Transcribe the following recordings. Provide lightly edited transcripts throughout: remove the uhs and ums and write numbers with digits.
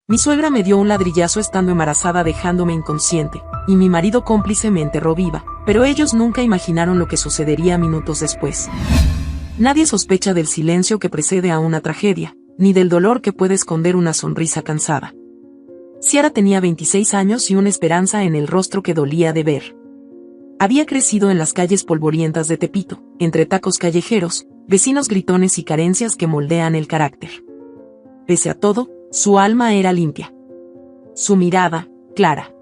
Mi suegra me dio un ladrillazo estando embarazada dejándome inconsciente, y mi marido cómplice me enterró viva, pero ellos nunca imaginaron lo que sucedería minutos después. Nadie sospecha del silencio que precede a una tragedia, ni del dolor que puede esconder una sonrisa cansada. Ciara tenía 26 años y una esperanza en el rostro que dolía de ver. Había crecido en las calles polvorientas de Tepito, entre tacos callejeros, vecinos gritones y carencias que moldean el carácter. Pese a todo, su alma era limpia. Su mirada, clara.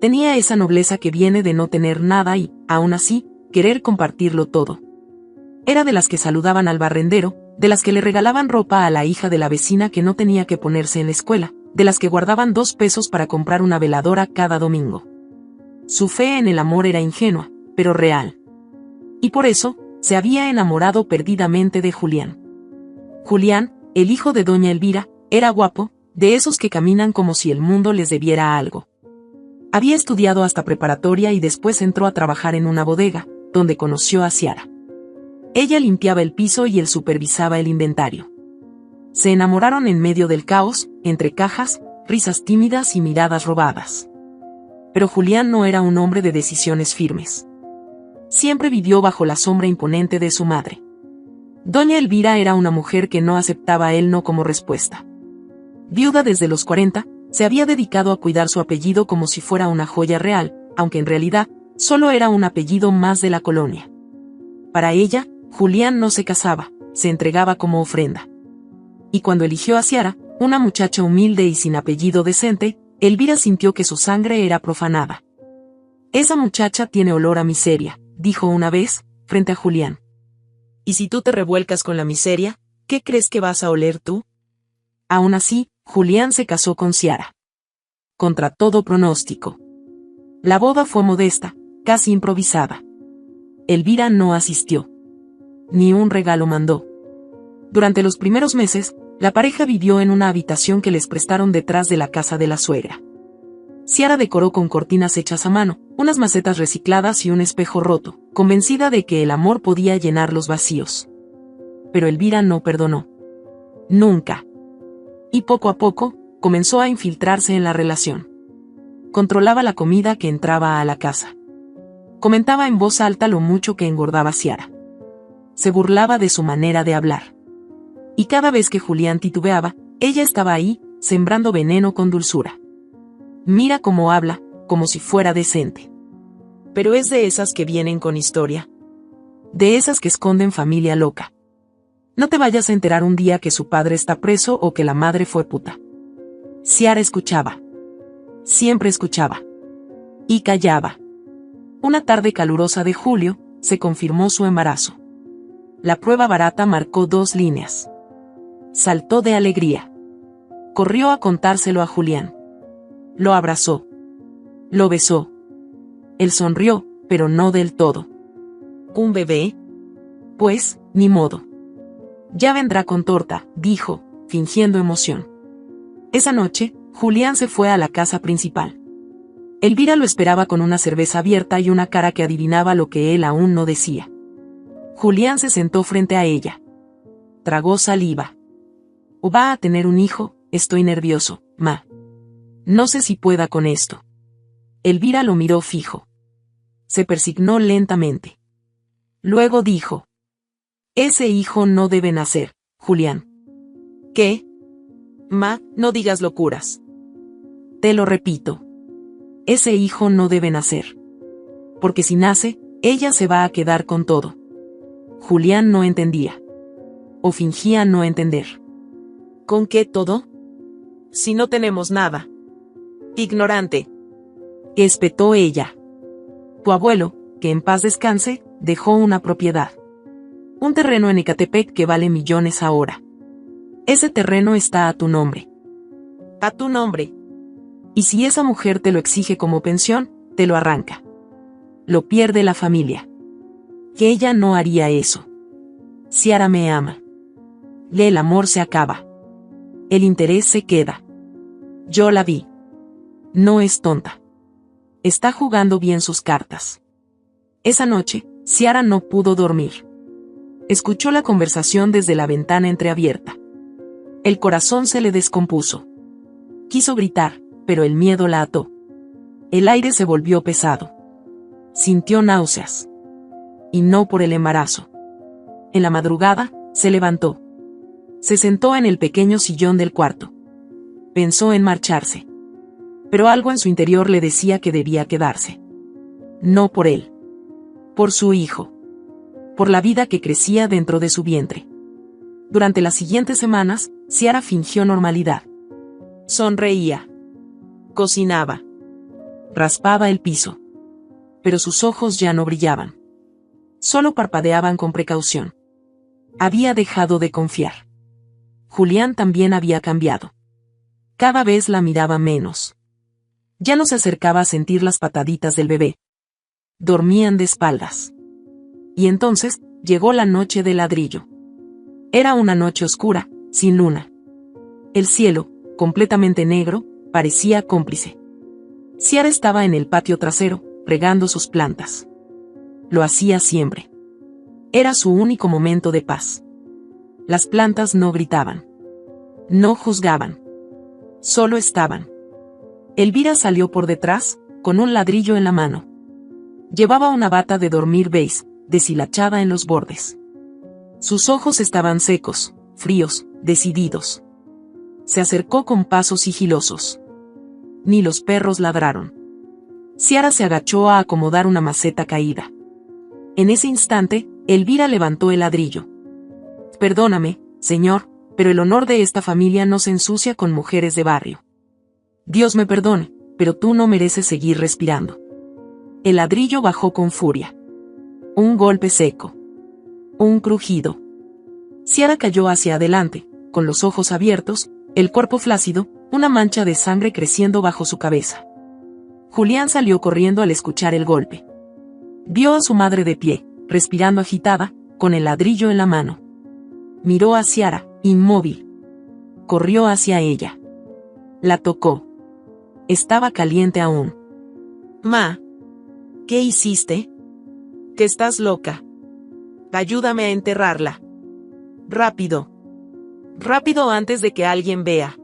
Tenía esa nobleza que viene de no tener nada y, aún así, querer compartirlo todo. Era de las que saludaban al barrendero, de las que le regalaban ropa a la hija de la vecina que no tenía que ponerse en la escuela, de las que guardaban 2 pesos para comprar una veladora cada domingo. Su fe en el amor era ingenua, pero real. Y por eso, se había enamorado perdidamente de Julián. Julián, el hijo de doña Elvira, era guapo, de esos que caminan como si el mundo les debiera algo. Había estudiado hasta preparatoria y después entró a trabajar en una bodega, donde conoció a Ciara. Ella limpiaba el piso y él supervisaba el inventario. Se enamoraron en medio del caos, entre cajas, risas tímidas y miradas robadas. Pero Julián no era un hombre de decisiones firmes. Siempre vivió bajo la sombra imponente de su madre. Doña Elvira era una mujer que no aceptaba el no como respuesta. Viuda desde los 40, se había dedicado a cuidar su apellido como si fuera una joya real, aunque en realidad, solo era un apellido más de la colonia. Para ella, Julián no se casaba, se entregaba como ofrenda. Y cuando eligió a Ciara, una muchacha humilde y sin apellido decente, Elvira sintió que su sangre era profanada. «Esa muchacha tiene olor a miseria», dijo una vez, frente a Julián. «¿Y si tú te revuelcas con la miseria, qué crees que vas a oler tú?» Aún así, Julián se casó con Ciara. Contra todo pronóstico. La boda fue modesta, casi improvisada. Elvira no asistió. Ni un regalo mandó. Durante los primeros meses, la pareja vivió en una habitación que les prestaron detrás de la casa de la suegra. Ciara decoró con cortinas hechas a mano, unas macetas recicladas y un espejo roto, convencida de que el amor podía llenar los vacíos. Pero Elvira no perdonó. Nunca. Y poco a poco, comenzó a infiltrarse en la relación. Controlaba la comida que entraba a la casa. Comentaba en voz alta lo mucho que engordaba Ciara. Se burlaba de su manera de hablar. Y cada vez que Julián titubeaba, ella estaba ahí, sembrando veneno con dulzura. Mira cómo habla, como si fuera decente. Pero es de esas que vienen con historia. De esas que esconden familia loca. No te vayas a enterar un día que su padre está preso o que la madre fue puta. Ciara escuchaba. Siempre escuchaba. Y callaba. Una tarde calurosa de julio, se confirmó su embarazo. La prueba barata marcó 2 líneas. Saltó de alegría. Corrió a contárselo a Julián. Lo abrazó. Lo besó. Él sonrió, pero no del todo. ¿Un bebé? Pues, ni modo. Ya vendrá con torta, dijo, fingiendo emoción. Esa noche, Julián se fue a la casa principal. Elvira lo esperaba con una cerveza abierta y una cara que adivinaba lo que él aún no decía. Julián se sentó frente a ella. Tragó saliva. «¿O va a tener un hijo? Estoy nervioso, ma. No sé si pueda con esto». Elvira lo miró fijo. Se persignó lentamente. Luego dijo: «Ese hijo no debe nacer, Julián». «¿Qué? Ma, no digas locuras». «Te lo repito. Ese hijo no debe nacer. Porque si nace, ella se va a quedar con todo». Julián no entendía. O fingía no entender. «¿Con qué todo? Si no tenemos nada». «Ignorante», espetó ella. «Tu abuelo, que en paz descanse, dejó una propiedad. Un terreno en Ecatepec que vale millones ahora. Ese terreno está a tu nombre». «¿A tu nombre? Y si esa mujer te lo exige como pensión, te lo arranca. Lo pierde la familia». Que ella no haría eso. Ciara me ama. El amor se acaba. El interés se queda. Yo la vi. No es tonta. Está jugando bien sus cartas. Esa noche, Ciara no pudo dormir. Escuchó la conversación desde la ventana entreabierta. El corazón se le descompuso. Quiso gritar, pero el miedo la ató. El aire se volvió pesado. Sintió náuseas. Y no por el embarazo. En la madrugada, se levantó. Se sentó en el pequeño sillón del cuarto. Pensó en marcharse. Pero algo en su interior le decía que debía quedarse. No por él. Por su hijo. Por la vida que crecía dentro de su vientre. Durante las siguientes semanas, Ciara fingió normalidad. Sonreía. Cocinaba. Raspaba el piso. Pero sus ojos ya no brillaban. Solo parpadeaban con precaución. Había dejado de confiar. Julián también había cambiado. Cada vez la miraba menos. Ya no se acercaba a sentir las pataditas del bebé. Dormían de espaldas. Y entonces, llegó la noche de ladrillo. Era una noche oscura, sin luna. El cielo, completamente negro, parecía cómplice. Ciara estaba en el patio trasero, regando sus plantas. Lo hacía siempre. Era su único momento de paz. Las plantas no gritaban. No juzgaban. Solo estaban. Elvira salió por detrás, con un ladrillo en la mano. Llevaba una bata de dormir beige, deshilachada en los bordes. Sus ojos estaban secos, fríos, decididos. Se acercó con pasos sigilosos. Ni los perros ladraron. Ciara se agachó a acomodar una maceta caída. En ese instante, Elvira levantó el ladrillo. Perdóname, señor, pero el honor de esta familia no se ensucia con mujeres de barrio. Dios me perdone, pero tú no mereces seguir respirando. El ladrillo bajó con furia. Un golpe seco. Un crujido. Ciara cayó hacia adelante, con los ojos abiertos, el cuerpo flácido, una mancha de sangre creciendo bajo su cabeza. Julián salió corriendo al escuchar el golpe. Vio a su madre de pie, respirando agitada, con el ladrillo en la mano. Miró a Ciara, inmóvil. Corrió hacia ella. La tocó. Estaba caliente aún. Ma. ¿Qué hiciste? Que estás loca. Ayúdame a enterrarla. Rápido. Rápido antes de que alguien vea.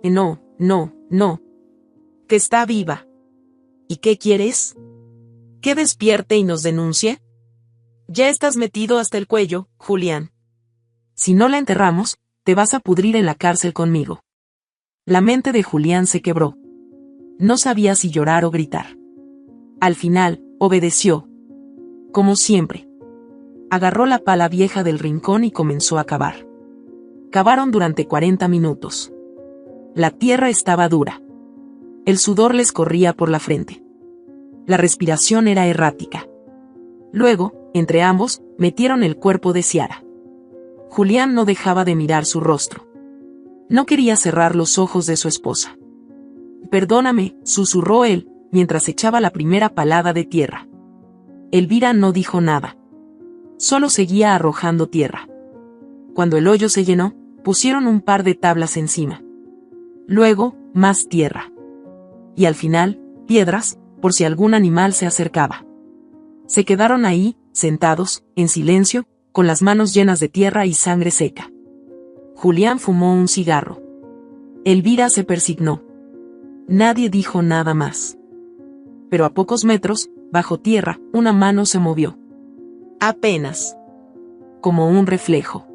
No, no, no. Que está viva. ¿Y qué quieres? ¿Que despierte y nos denuncie? Ya estás metido hasta el cuello, Julián. Si no la enterramos, te vas a pudrir en la cárcel conmigo. La mente de Julián se quebró. No sabía si llorar o gritar. Al final, obedeció. Como siempre. Agarró la pala vieja del rincón y comenzó a cavar. Cavaron durante 40 minutos. La tierra estaba dura. El sudor les corría por la frente. La respiración era errática. Luego, entre ambos, metieron el cuerpo de Ciara. Julián no dejaba de mirar su rostro. No quería cerrar los ojos de su esposa. Perdóname, susurró él, mientras echaba la primera palada de tierra. Elvira no dijo nada. Solo seguía arrojando tierra. Cuando el hoyo se llenó, pusieron un par de tablas encima. Luego, más tierra. Y al final, piedras, por si algún animal se acercaba. Se quedaron ahí, sentados, en silencio, con las manos llenas de tierra y sangre seca. Julián fumó un cigarro. Elvira se persignó. Nadie dijo nada más. Pero a pocos metros, bajo tierra, una mano se movió. Apenas. Como un reflejo.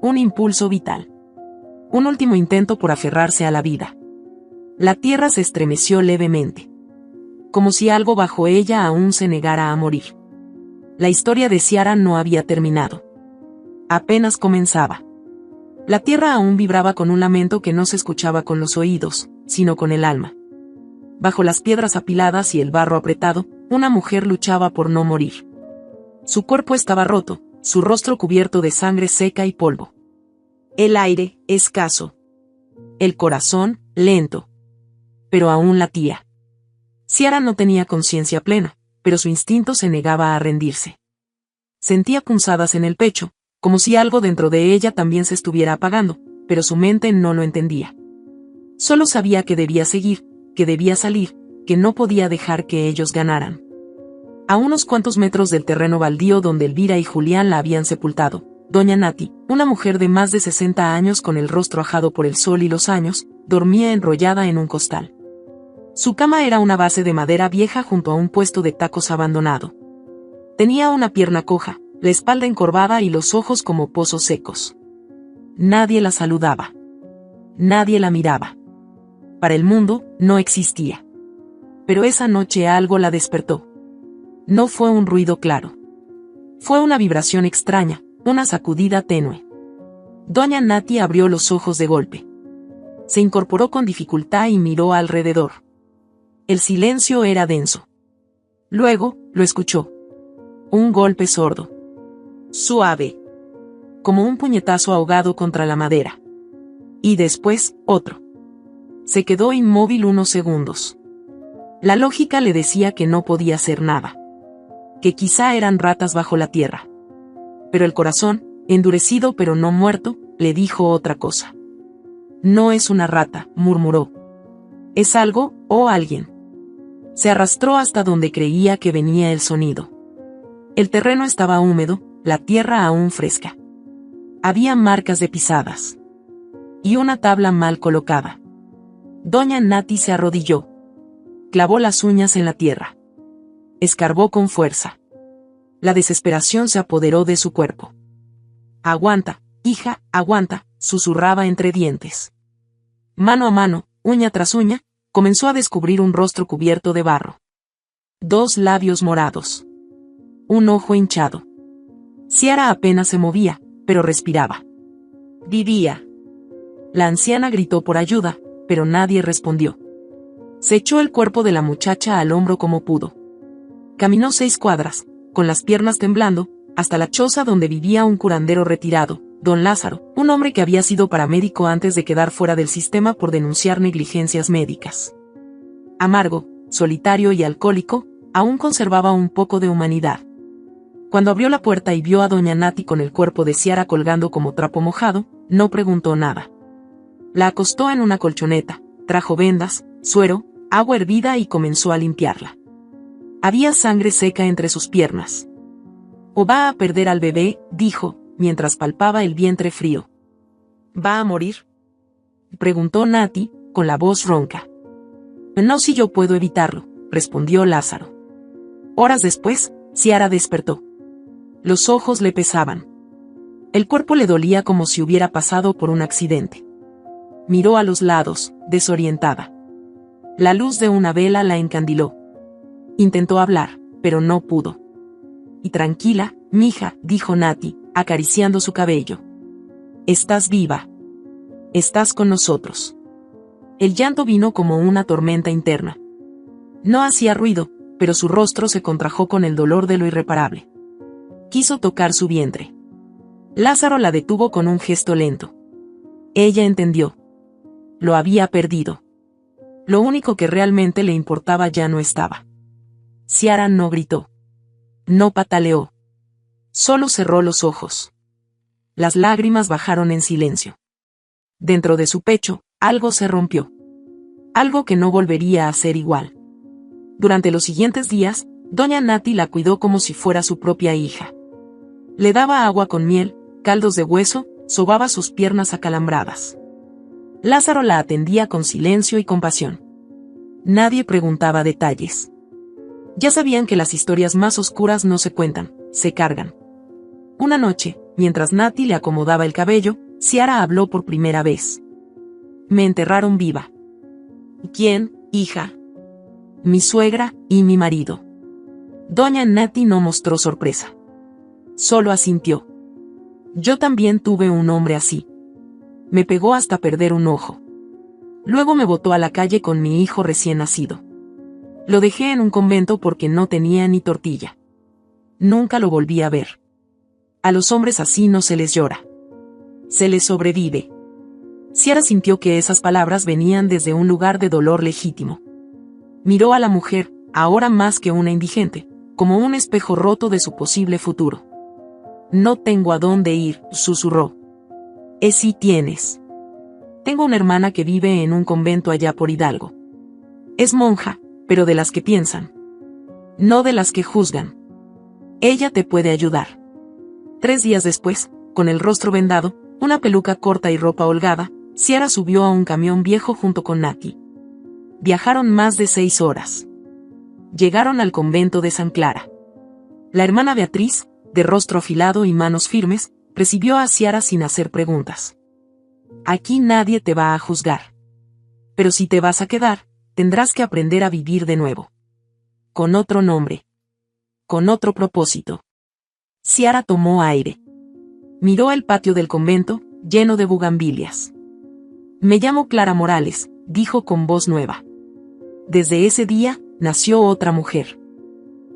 Un impulso vital. Un último intento por aferrarse a la vida. La tierra se estremeció levemente. Como si algo bajo ella aún se negara a morir. La historia de Ciara no había terminado. Apenas comenzaba. La tierra aún vibraba con un lamento que no se escuchaba con los oídos, sino con el alma. Bajo las piedras apiladas y el barro apretado, una mujer luchaba por no morir. Su cuerpo estaba roto, su rostro cubierto de sangre seca y polvo. El aire, escaso. El corazón, lento. Pero aún latía. Ciara no tenía conciencia plena, pero su instinto se negaba a rendirse. Sentía punzadas en el pecho, como si algo dentro de ella también se estuviera apagando, pero su mente no lo entendía. Solo sabía que debía seguir, que debía salir, que no podía dejar que ellos ganaran. A unos cuantos metros del terreno baldío donde Elvira y Julián la habían sepultado, doña Nati, una mujer de más de 60 años con el rostro ajado por el sol y los años, dormía enrollada en un costal. Su cama era una base de madera vieja junto a un puesto de tacos abandonado. Tenía una pierna coja, la espalda encorvada y los ojos como pozos secos. Nadie la saludaba. Nadie la miraba. Para el mundo, no existía. Pero esa noche algo la despertó. No fue un ruido claro. Fue una vibración extraña, una sacudida tenue. Doña Nati abrió los ojos de golpe. Se incorporó con dificultad y miró alrededor. El silencio era denso. Luego, lo escuchó. Un golpe sordo. Suave. Como un puñetazo ahogado contra la madera. Y después, otro. Se quedó inmóvil unos segundos. La lógica le decía que no podía hacer nada. Que quizá eran ratas bajo la tierra. Pero el corazón, endurecido pero no muerto, le dijo otra cosa. No es una rata, murmuró. Es algo, o alguien. Se arrastró hasta donde creía que venía el sonido. El terreno estaba húmedo, la tierra aún fresca. Había marcas de pisadas. Y una tabla mal colocada. Doña Nati se arrodilló. Clavó las uñas en la tierra. Escarbó con fuerza. La desesperación se apoderó de su cuerpo. Aguanta, hija, aguanta, susurraba entre dientes. Mano a mano, uña tras uña, comenzó a descubrir un rostro cubierto de barro. 2 labios morados. Un ojo hinchado. Ciara apenas se movía, pero respiraba. Vivía. La anciana gritó por ayuda, pero nadie respondió. Se echó el cuerpo de la muchacha al hombro como pudo. Caminó 6 cuadras, con las piernas temblando, hasta la choza donde vivía un curandero retirado, don Lázaro, un hombre que había sido paramédico antes de quedar fuera del sistema por denunciar negligencias médicas. Amargo, solitario y alcohólico, aún conservaba un poco de humanidad. Cuando abrió la puerta y vio a doña Nati con el cuerpo de Ciara colgando como trapo mojado, no preguntó nada. La acostó en una colchoneta, trajo vendas, suero, agua hervida y comenzó a limpiarla. Había sangre seca entre sus piernas. «¿O va a perder al bebé?», dijo, mientras palpaba el vientre frío. «¿Va a morir?», preguntó Nati, con la voz ronca. «No, si yo puedo evitarlo», respondió Lázaro. Horas después, Ciara despertó. Los ojos le pesaban. El cuerpo le dolía como si hubiera pasado por un accidente. Miró a los lados, desorientada. La luz de una vela la encandiló. Intentó hablar, pero no pudo. «Y tranquila, mija», dijo Nati, acariciando su cabello. «Estás viva. Estás con nosotros». El llanto vino como una tormenta interna. No hacía ruido, pero su rostro se contrajo con el dolor de lo irreparable. Quiso tocar su vientre. Lázaro la detuvo con un gesto lento. Ella entendió. Lo había perdido. Lo único que realmente le importaba ya no estaba. Ciara no gritó. No pataleó. Solo cerró los ojos. Las lágrimas bajaron en silencio. Dentro de su pecho, algo se rompió. Algo que no volvería a ser igual. Durante los siguientes días, doña Nati la cuidó como si fuera su propia hija. Le daba agua con miel, caldos de hueso, sobaba sus piernas acalambradas. Lázaro la atendía con silencio y compasión. Nadie preguntaba detalles. Ya sabían que las historias más oscuras no se cuentan, se cargan. Una noche, mientras Nati le acomodaba el cabello, Ciara habló por primera vez. «Me enterraron viva». «¿Quién, hija?» «Mi suegra y mi marido». Doña Nati no mostró sorpresa. Solo asintió. «Yo también tuve un hombre así. Me pegó hasta perder un ojo. Luego me botó a la calle con mi hijo recién nacido. Lo dejé en un convento porque no tenía ni tortilla. Nunca lo volví a ver. A los hombres así no se les llora. Se les sobrevive». Ciara sintió que esas palabras venían desde un lugar de dolor legítimo. Miró a la mujer, ahora más que una indigente, como un espejo roto de su posible futuro. «No tengo a dónde ir», susurró. «Sí tienes. Tengo una hermana que vive en un convento allá por Hidalgo. Es monja, pero de las que piensan. No de las que juzgan. Ella te puede ayudar». 3 días después, con el rostro vendado, una peluca corta y ropa holgada, Ciara subió a un camión viejo junto con Nati. Viajaron más de 6 horas. Llegaron al convento de San Clara. La hermana Beatriz, de rostro afilado y manos firmes, recibió a Ciara sin hacer preguntas. Aquí nadie te va a juzgar. Pero si te vas a quedar, tendrás que aprender a vivir de nuevo. Con otro nombre. Con otro propósito. Ciara tomó aire. Miró el patio del convento, lleno de bugambilias. Me llamo Clara Morales, dijo con voz nueva. Desde ese día, nació otra mujer.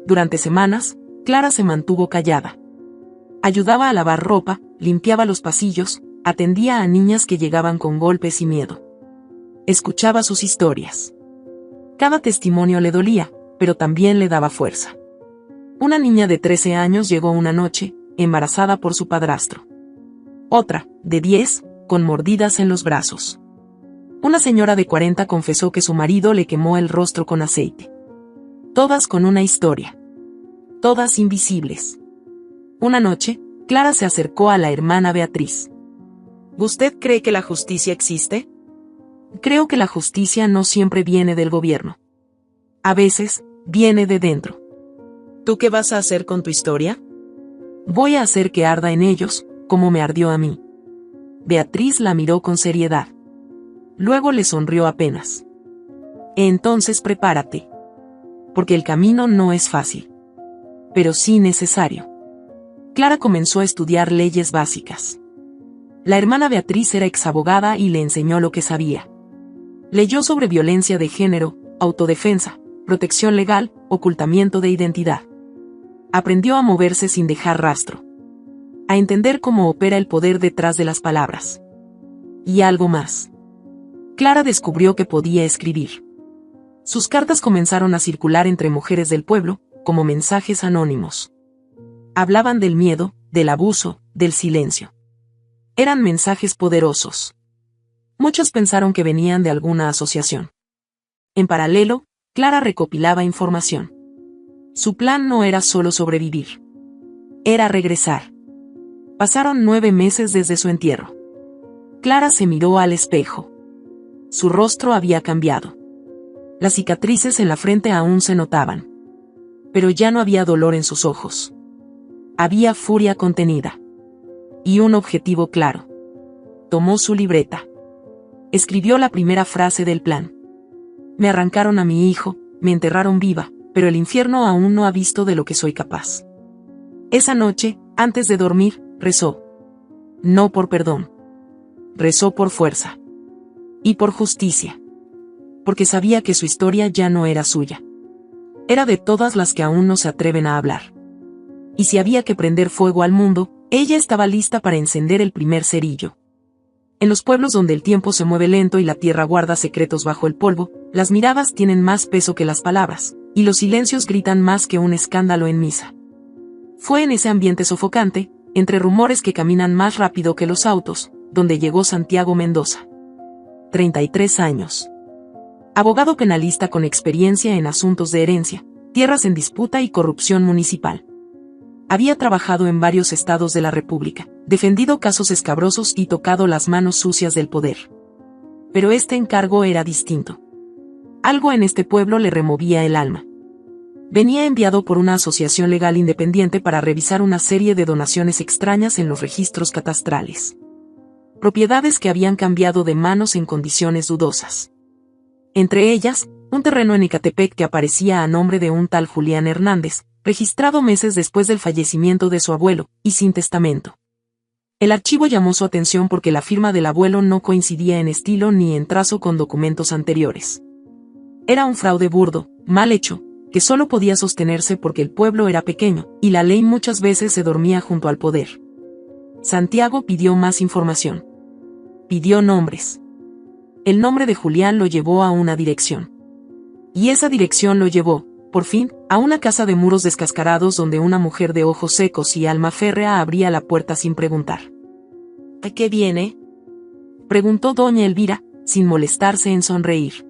Durante semanas, Clara se mantuvo callada. Ayudaba a lavar ropa, limpiaba los pasillos, atendía a niñas que llegaban con golpes y miedo. Escuchaba sus historias. Cada testimonio le dolía, pero también le daba fuerza. Una niña de 13 años llegó una noche, embarazada por su padrastro. Otra, de 10, con mordidas en los brazos. Una señora de 40 confesó que su marido le quemó el rostro con aceite. Todas con una historia. Todas invisibles. Una noche, Clara se acercó a la hermana Beatriz. ¿Usted cree que la justicia existe? Creo que la justicia no siempre viene del gobierno. A veces, viene de dentro. ¿Tú qué vas a hacer con tu historia? Voy a hacer que arda en ellos, como me ardió a mí. Beatriz la miró con seriedad. Luego le sonrió apenas. Entonces prepárate. Porque el camino no es fácil. Pero sí necesario. Clara comenzó a estudiar leyes básicas. La hermana Beatriz era exabogada y le enseñó lo que sabía. Leyó sobre violencia de género, autodefensa, protección legal, ocultamiento de identidad. Aprendió a moverse sin dejar rastro. A entender cómo opera el poder detrás de las palabras. Y algo más. Clara descubrió que podía escribir. Sus cartas comenzaron a circular entre mujeres del pueblo, como mensajes anónimos. Hablaban del miedo, del abuso, del silencio. Eran mensajes poderosos. Muchos pensaron que venían de alguna asociación. En paralelo, Clara recopilaba información. Su plan no era solo sobrevivir. Era regresar. Pasaron 9 meses desde su entierro. Clara se miró al espejo. Su rostro había cambiado. Las cicatrices en la frente aún se notaban. Pero ya no había dolor en sus ojos. Había furia contenida. Y un objetivo claro. Tomó su libreta. Escribió la primera frase del plan. Me arrancaron a mi hijo, me enterraron viva, pero el infierno aún no ha visto de lo que soy capaz. Esa noche, antes de dormir, rezó. No por perdón. Rezó por fuerza. Y por justicia. Porque sabía que su historia ya no era suya. Era de todas las que aún no se atreven a hablar. Y si había que prender fuego al mundo, ella estaba lista para encender el primer cerillo. En los pueblos donde el tiempo se mueve lento y la tierra guarda secretos bajo el polvo, las miradas tienen más peso que las palabras, y los silencios gritan más que un escándalo en misa. Fue en ese ambiente sofocante, entre rumores que caminan más rápido que los autos, donde llegó Santiago Mendoza. 33 años. Abogado penalista con experiencia en asuntos de herencia, tierras en disputa y corrupción municipal. Había trabajado en varios estados de la República, defendido casos escabrosos y tocado las manos sucias del poder. Pero este encargo era distinto. Algo en este pueblo le removía el alma. Venía enviado por una asociación legal independiente para revisar una serie de donaciones extrañas en los registros catastrales. Propiedades que habían cambiado de manos en condiciones dudosas. Entre ellas, un terreno en Ecatepec que aparecía a nombre de un tal Julián Hernández, registrado meses después del fallecimiento de su abuelo, y sin testamento. El archivo llamó su atención porque la firma del abuelo no coincidía en estilo ni en trazo con documentos anteriores. Era un fraude burdo, mal hecho, que solo podía sostenerse porque el pueblo era pequeño, y la ley muchas veces se dormía junto al poder. Santiago pidió más información. Pidió nombres. El nombre de Julián lo llevó a una dirección. Y esa dirección lo llevó, por fin, a una casa de muros descascarados donde una mujer de ojos secos y alma férrea abría la puerta sin preguntar. ¿A qué viene? Preguntó doña Elvira, sin molestarse en sonreír.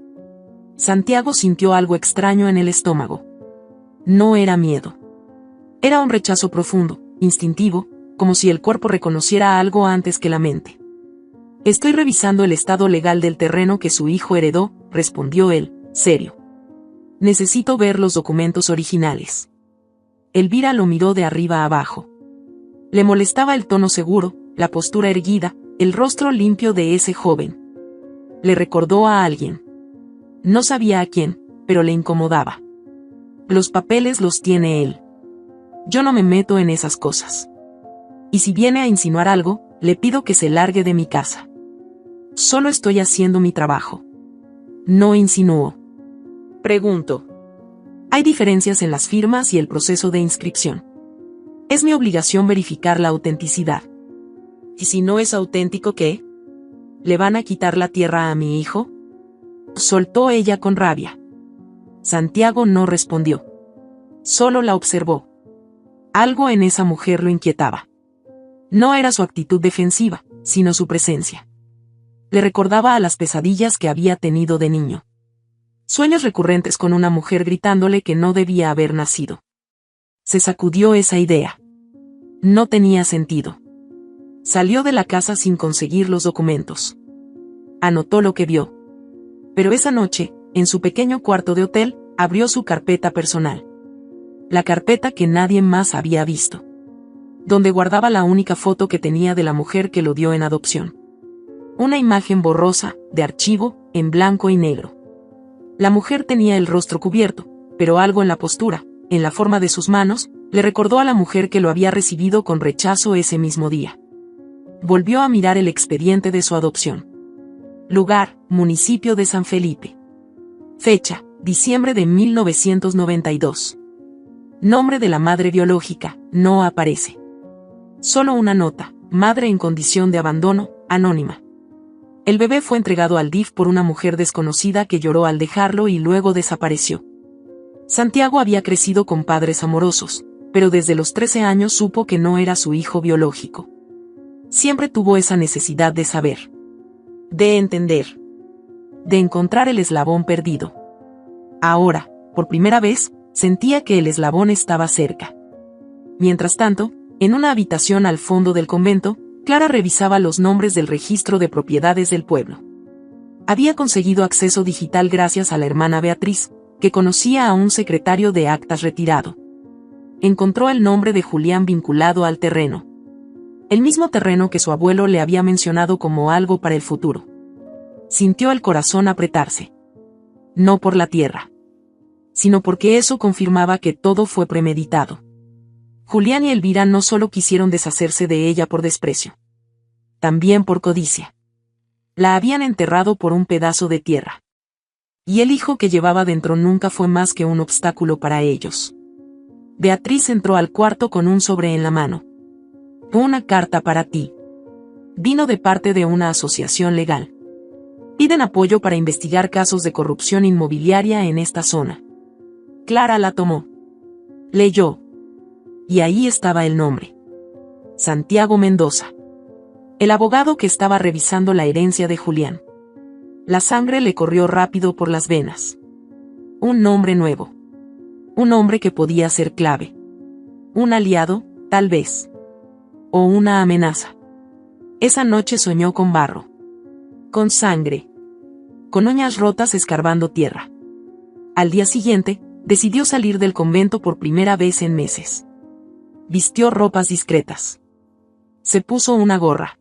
Santiago sintió algo extraño en el estómago. No era miedo. Era un rechazo profundo, instintivo, como si el cuerpo reconociera algo antes que la mente. Estoy revisando el estado legal del terreno que su hijo heredó, respondió él, serio. Necesito ver los documentos originales. Elvira lo miró de arriba a abajo. Le molestaba el tono seguro, la postura erguida, el rostro limpio de ese joven. Le recordó a alguien. No sabía a quién, pero le incomodaba. Los papeles los tiene él. Yo no me meto en esas cosas. Y si viene a insinuar algo, le pido que se largue de mi casa. Solo estoy haciendo mi trabajo. No insinúo. Pregunto. Hay diferencias en las firmas y el proceso de inscripción. Es mi obligación verificar la autenticidad. ¿Y si no es auténtico qué? ¿Le van a quitar la tierra a mi hijo? Soltó ella con rabia. Santiago no respondió. Solo la observó. Algo en esa mujer lo inquietaba. No era su actitud defensiva, sino su presencia. Le recordaba a las pesadillas que había tenido de niño. Sueños recurrentes con una mujer gritándole que no debía haber nacido. Se sacudió esa idea. No tenía sentido. Salió de la casa sin conseguir los documentos. Anotó lo que vio. Pero esa noche, en su pequeño cuarto de hotel, abrió su carpeta personal. La carpeta que nadie más había visto. Donde guardaba la única foto que tenía de la mujer que lo dio en adopción. Una imagen borrosa, de archivo, en blanco y negro. La mujer tenía el rostro cubierto, pero algo en la postura, en la forma de sus manos, le recordó a la mujer que lo había recibido con rechazo ese mismo día. Volvió a mirar el expediente de su adopción. Lugar, municipio de San Felipe. Fecha, diciembre de 1992. Nombre de la madre biológica, no aparece. Solo una nota, madre en condición de abandono, anónima. El bebé fue entregado al DIF por una mujer desconocida que lloró al dejarlo y luego desapareció. Santiago había crecido con padres amorosos, pero desde los 13 años supo que no era su hijo biológico. Siempre tuvo esa necesidad de saber. De entender. De encontrar el eslabón perdido. Ahora, por primera vez, sentía que el eslabón estaba cerca. Mientras tanto, en una habitación al fondo del convento, Clara revisaba los nombres del registro de propiedades del pueblo. Había conseguido acceso digital gracias a la hermana Beatriz, que conocía a un secretario de actas retirado. Encontró el nombre de Julián vinculado al terreno. El mismo terreno que su abuelo le había mencionado como algo para el futuro. Sintió el corazón apretarse. No por la tierra, sino porque eso confirmaba que todo fue premeditado. Julián y Elvira no solo quisieron deshacerse de ella por desprecio. También por codicia. La habían enterrado por un pedazo de tierra. Y el hijo que llevaba dentro nunca fue más que un obstáculo para ellos. Beatriz entró al cuarto con un sobre en la mano. Una carta para ti. Vino de parte de una asociación legal. Piden apoyo para investigar casos de corrupción inmobiliaria en esta zona. Clara la tomó. Leyó. Y ahí estaba el nombre. Santiago Mendoza. El abogado que estaba revisando la herencia de Julián. La sangre le corrió rápido por las venas. Un nombre nuevo. Un hombre que podía ser clave. Un aliado, tal vez. O una amenaza. Esa noche soñó con barro. Con sangre. Con uñas rotas escarbando tierra. Al día siguiente, decidió salir del convento por primera vez en meses. Vistió ropas discretas. Se puso una gorra.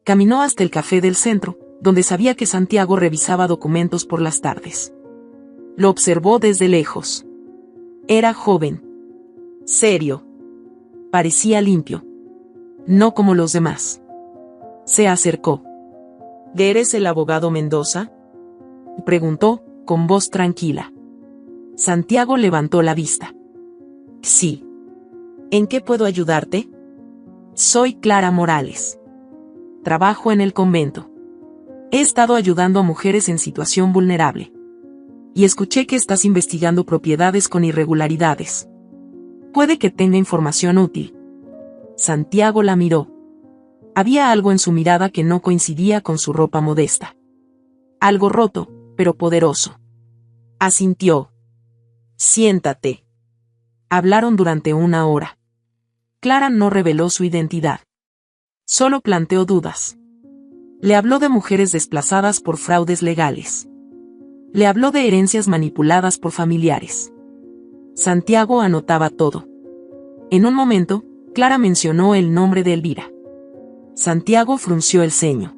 Caminó hasta el café del centro, donde sabía que Santiago revisaba documentos por las tardes. Lo observó desde lejos. Era joven. Serio. Parecía limpio. No como los demás. Se acercó. ¿Eres el abogado Mendoza?, preguntó, con voz tranquila. Santiago levantó la vista. Sí. ¿En qué puedo ayudarte? Soy Clara Morales. Trabajo en el convento. He estado ayudando a mujeres en situación vulnerable. Y escuché que estás investigando propiedades con irregularidades. Puede que tenga información útil. Santiago la miró. Había algo en su mirada que no coincidía con su ropa modesta. Algo roto, pero poderoso. Asintió. Siéntate. Hablaron durante una hora. Clara no reveló su identidad. Solo planteó dudas. Le habló de mujeres desplazadas por fraudes legales. Le habló de herencias manipuladas por familiares. Santiago anotaba todo. En un momento, Clara mencionó el nombre de Elvira. Santiago frunció el ceño.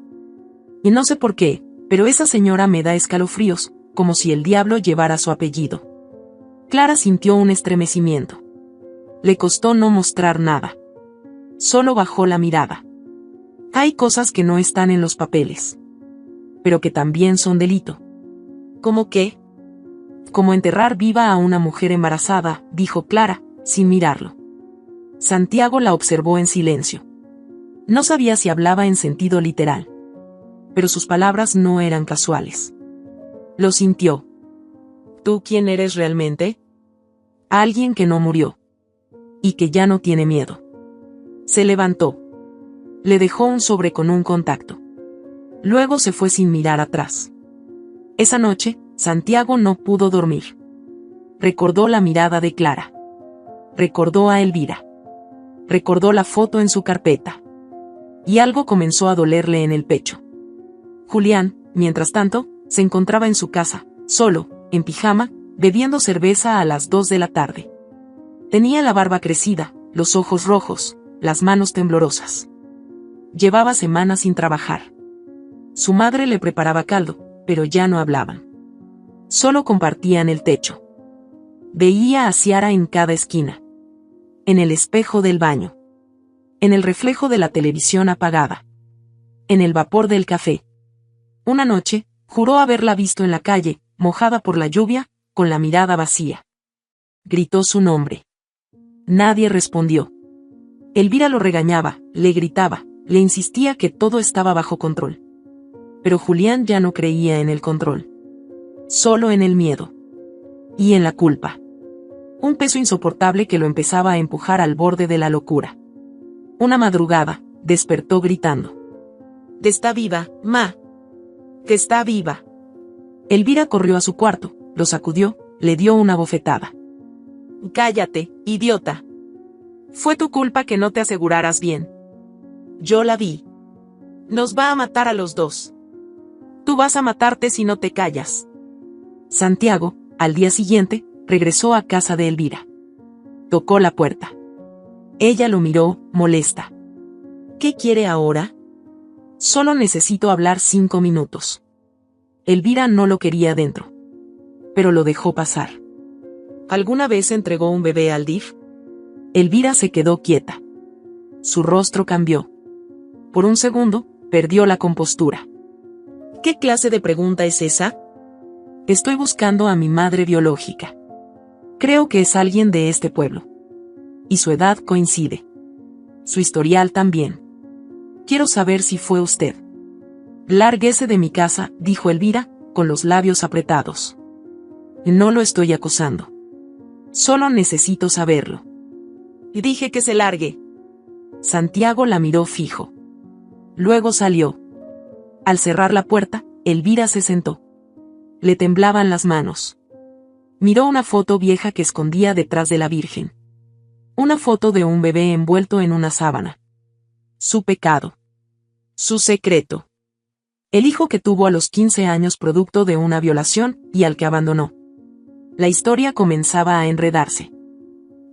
Y no sé por qué, pero esa señora me da escalofríos, como si el diablo llevara su apellido. Clara sintió un estremecimiento. Le costó no mostrar nada. Solo bajó la mirada. Hay cosas que no están en los papeles. Pero que también son delito. ¿Cómo qué? Como enterrar viva a una mujer embarazada, dijo Clara, sin mirarlo. Santiago la observó en silencio. No sabía si hablaba en sentido literal. Pero sus palabras no eran casuales. Lo sintió. ¿Tú quién eres realmente? Alguien que no murió. Y que ya no tiene miedo. Se levantó. Le dejó un sobre con un contacto. Luego se fue sin mirar atrás. Esa noche, Santiago no pudo dormir. Recordó la mirada de Clara. Recordó a Elvira. Recordó la foto en su carpeta. Y algo comenzó a dolerle en el pecho. Julián, mientras tanto, se encontraba en su casa, solo, en pijama, bebiendo cerveza a las 2 de la tarde. Tenía la barba crecida, los ojos rojos, las manos temblorosas. Llevaba semanas sin trabajar. Su madre le preparaba caldo, pero ya no hablaban. Solo compartían el techo. Veía a Ciara en cada esquina. En el espejo del baño. En el reflejo de la televisión apagada. En el vapor del café. Una noche, juró haberla visto en la calle, mojada por la lluvia, con la mirada vacía. Gritó su nombre. Nadie respondió. Elvira lo regañaba, le gritaba, le insistía que todo estaba bajo control. Pero Julián ya no creía en el control. Solo en el miedo. Y en la culpa. Un peso insoportable que lo empezaba a empujar al borde de la locura. Una madrugada, despertó gritando. «¡Te está viva, ma! ¡Te está viva!». Elvira corrió a su cuarto, lo sacudió, le dio una bofetada. «Cállate, idiota. Fue tu culpa que no te aseguraras bien. Yo la vi. Nos va a matar a los dos. Tú vas a matarte si no te callas». Santiago, al día siguiente, regresó a casa de Elvira. Tocó la puerta. Ella lo miró, molesta. «¿Qué quiere ahora?». «Solo necesito hablar 5 minutos». Elvira no lo quería dentro. Pero lo dejó pasar. ¿Alguna vez entregó un bebé al DIF? Elvira se quedó quieta. Su rostro cambió. Por un segundo, perdió la compostura. ¿Qué clase de pregunta es esa? Estoy buscando a mi madre biológica. Creo que es alguien de este pueblo. Y su edad coincide. Su historial también. Quiero saber si fue usted. Lárguese de mi casa, dijo Elvira, con los labios apretados. No lo estoy acosando. Solo necesito saberlo. Y dije que se largue. Santiago la miró fijo. Luego salió. Al cerrar la puerta, Elvira se sentó. Le temblaban las manos. Miró una foto vieja que escondía detrás de la Virgen. Una foto de un bebé envuelto en una sábana. Su pecado. Su secreto. El hijo que tuvo a los 15 años producto de una violación y al que abandonó. La historia comenzaba a enredarse.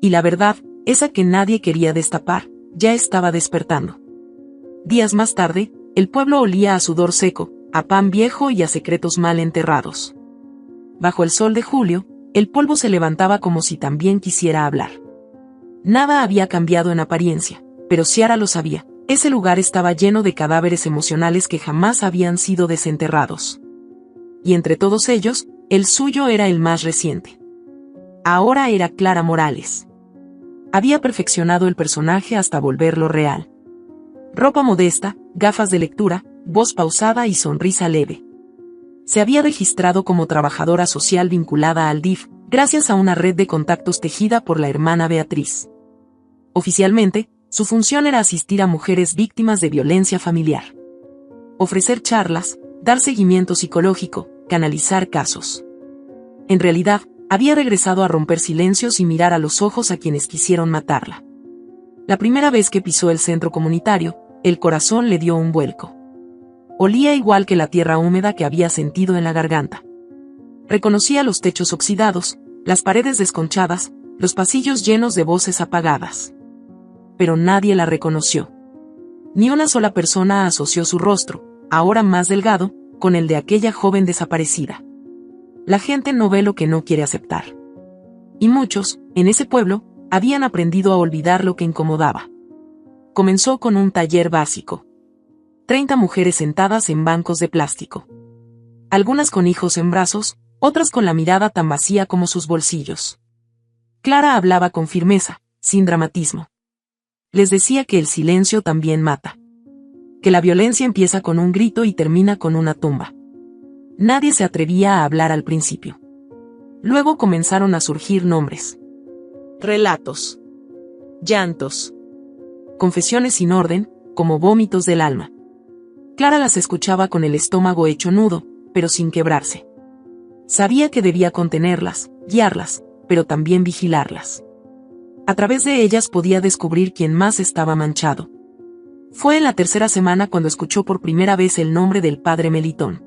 Y la verdad, esa que nadie quería destapar, ya estaba despertando. Días más tarde, el pueblo olía a sudor seco, a pan viejo y a secretos mal enterrados. Bajo el sol de julio, el polvo se levantaba como si también quisiera hablar. Nada había cambiado en apariencia, pero Ciara lo sabía. Ese lugar estaba lleno de cadáveres emocionales que jamás habían sido desenterrados. Y entre todos ellos, el suyo era el más reciente. Ahora era Clara Morales. Había perfeccionado el personaje hasta volverlo real. Ropa modesta, gafas de lectura, voz pausada y sonrisa leve. Se había registrado como trabajadora social vinculada al DIF, gracias a una red de contactos tejida por la hermana Beatriz. Oficialmente, su función era asistir a mujeres víctimas de violencia familiar. Ofrecer charlas, dar seguimiento psicológico, canalizar casos. En realidad, había regresado a romper silencios y mirar a los ojos a quienes quisieron matarla. La primera vez que pisó el centro comunitario, el corazón le dio un vuelco. Olía igual que la tierra húmeda que había sentido en la garganta. Reconocía los techos oxidados, las paredes desconchadas, los pasillos llenos de voces apagadas. Pero nadie la reconoció. Ni una sola persona asoció su rostro, ahora más delgado, con el de aquella joven desaparecida. La gente no ve lo que no quiere aceptar. Y muchos, en ese pueblo, habían aprendido a olvidar lo que incomodaba. Comenzó con un taller básico. 30 mujeres sentadas en bancos de plástico. Algunas con hijos en brazos, otras con la mirada tan vacía como sus bolsillos. Clara hablaba con firmeza, sin dramatismo. Les decía que el silencio también mata. Que la violencia empieza con un grito y termina con una tumba. Nadie se atrevía a hablar al principio. Luego comenzaron a surgir nombres. Relatos. Llantos. Confesiones sin orden, como vómitos del alma. Clara las escuchaba con el estómago hecho nudo, pero sin quebrarse. Sabía que debía contenerlas, guiarlas, pero también vigilarlas. A través de ellas podía descubrir quién más estaba manchado. Fue en la tercera semana cuando escuchó por primera vez el nombre del padre Melitón.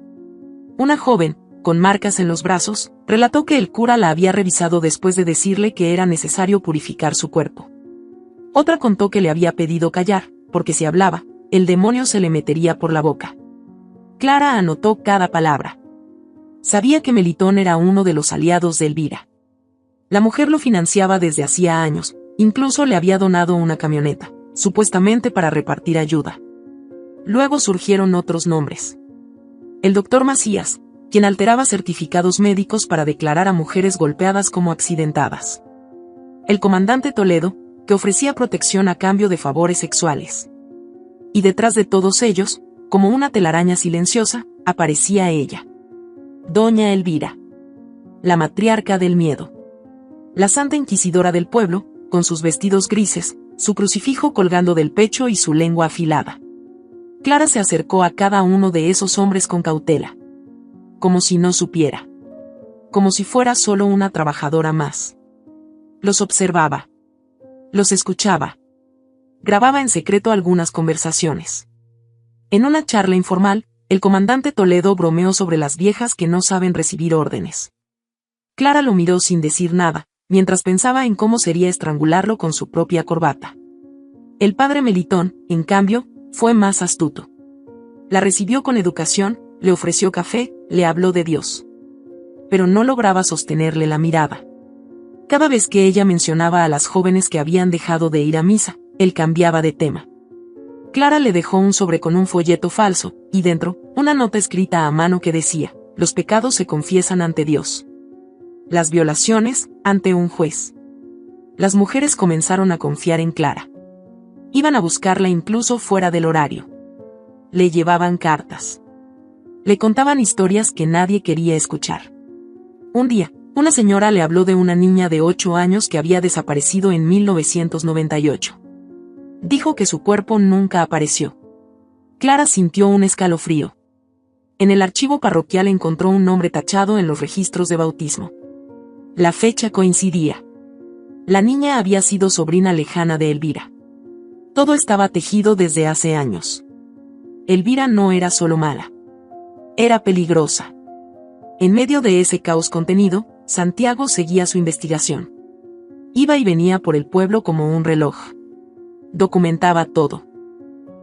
Una joven, con marcas en los brazos, relató que el cura la había revisado después de decirle que era necesario purificar su cuerpo. Otra contó que le había pedido callar, porque si hablaba, el demonio se le metería por la boca. Clara anotó cada palabra. Sabía que Melitón era uno de los aliados de Elvira. La mujer lo financiaba desde hacía años, incluso le había donado una camioneta, supuestamente para repartir ayuda. Luego surgieron otros nombres. El doctor Macías, quien alteraba certificados médicos para declarar a mujeres golpeadas como accidentadas. El comandante Toledo, que ofrecía protección a cambio de favores sexuales. Y detrás de todos ellos, como una telaraña silenciosa, aparecía ella. Doña Elvira. La matriarca del miedo. La santa inquisidora del pueblo, con sus vestidos grises, su crucifijo colgando del pecho y su lengua afilada. Clara se acercó a cada uno de esos hombres con cautela. Como si no supiera. Como si fuera solo una trabajadora más. Los observaba. Los escuchaba. Grababa en secreto algunas conversaciones. En una charla informal, el comandante Toledo bromeó sobre las viejas que no saben recibir órdenes. Clara lo miró sin decir nada, mientras pensaba en cómo sería estrangularlo con su propia corbata. El padre Melitón, en cambio, fue más astuto. La recibió con educación, le ofreció café, le habló de Dios. Pero no lograba sostenerle la mirada. Cada vez que ella mencionaba a las jóvenes que habían dejado de ir a misa, él cambiaba de tema. Clara le dejó un sobre con un folleto falso, y dentro, una nota escrita a mano que decía: los pecados se confiesan ante Dios. Las violaciones, ante un juez. Las mujeres comenzaron a confiar en Clara. Iban a buscarla incluso fuera del horario. Le llevaban cartas. Le contaban historias que nadie quería escuchar. Un día, una señora le habló de una niña de 8 años que había desaparecido en 1998. Dijo que su cuerpo nunca apareció. Clara sintió un escalofrío. En el archivo parroquial encontró un nombre tachado en los registros de bautismo. La fecha coincidía. La niña había sido sobrina lejana de Elvira. Todo estaba tejido desde hace años. Elvira no era solo mala. Era peligrosa. En medio de ese caos contenido, Santiago seguía su investigación. Iba y venía por el pueblo como un reloj. Documentaba todo.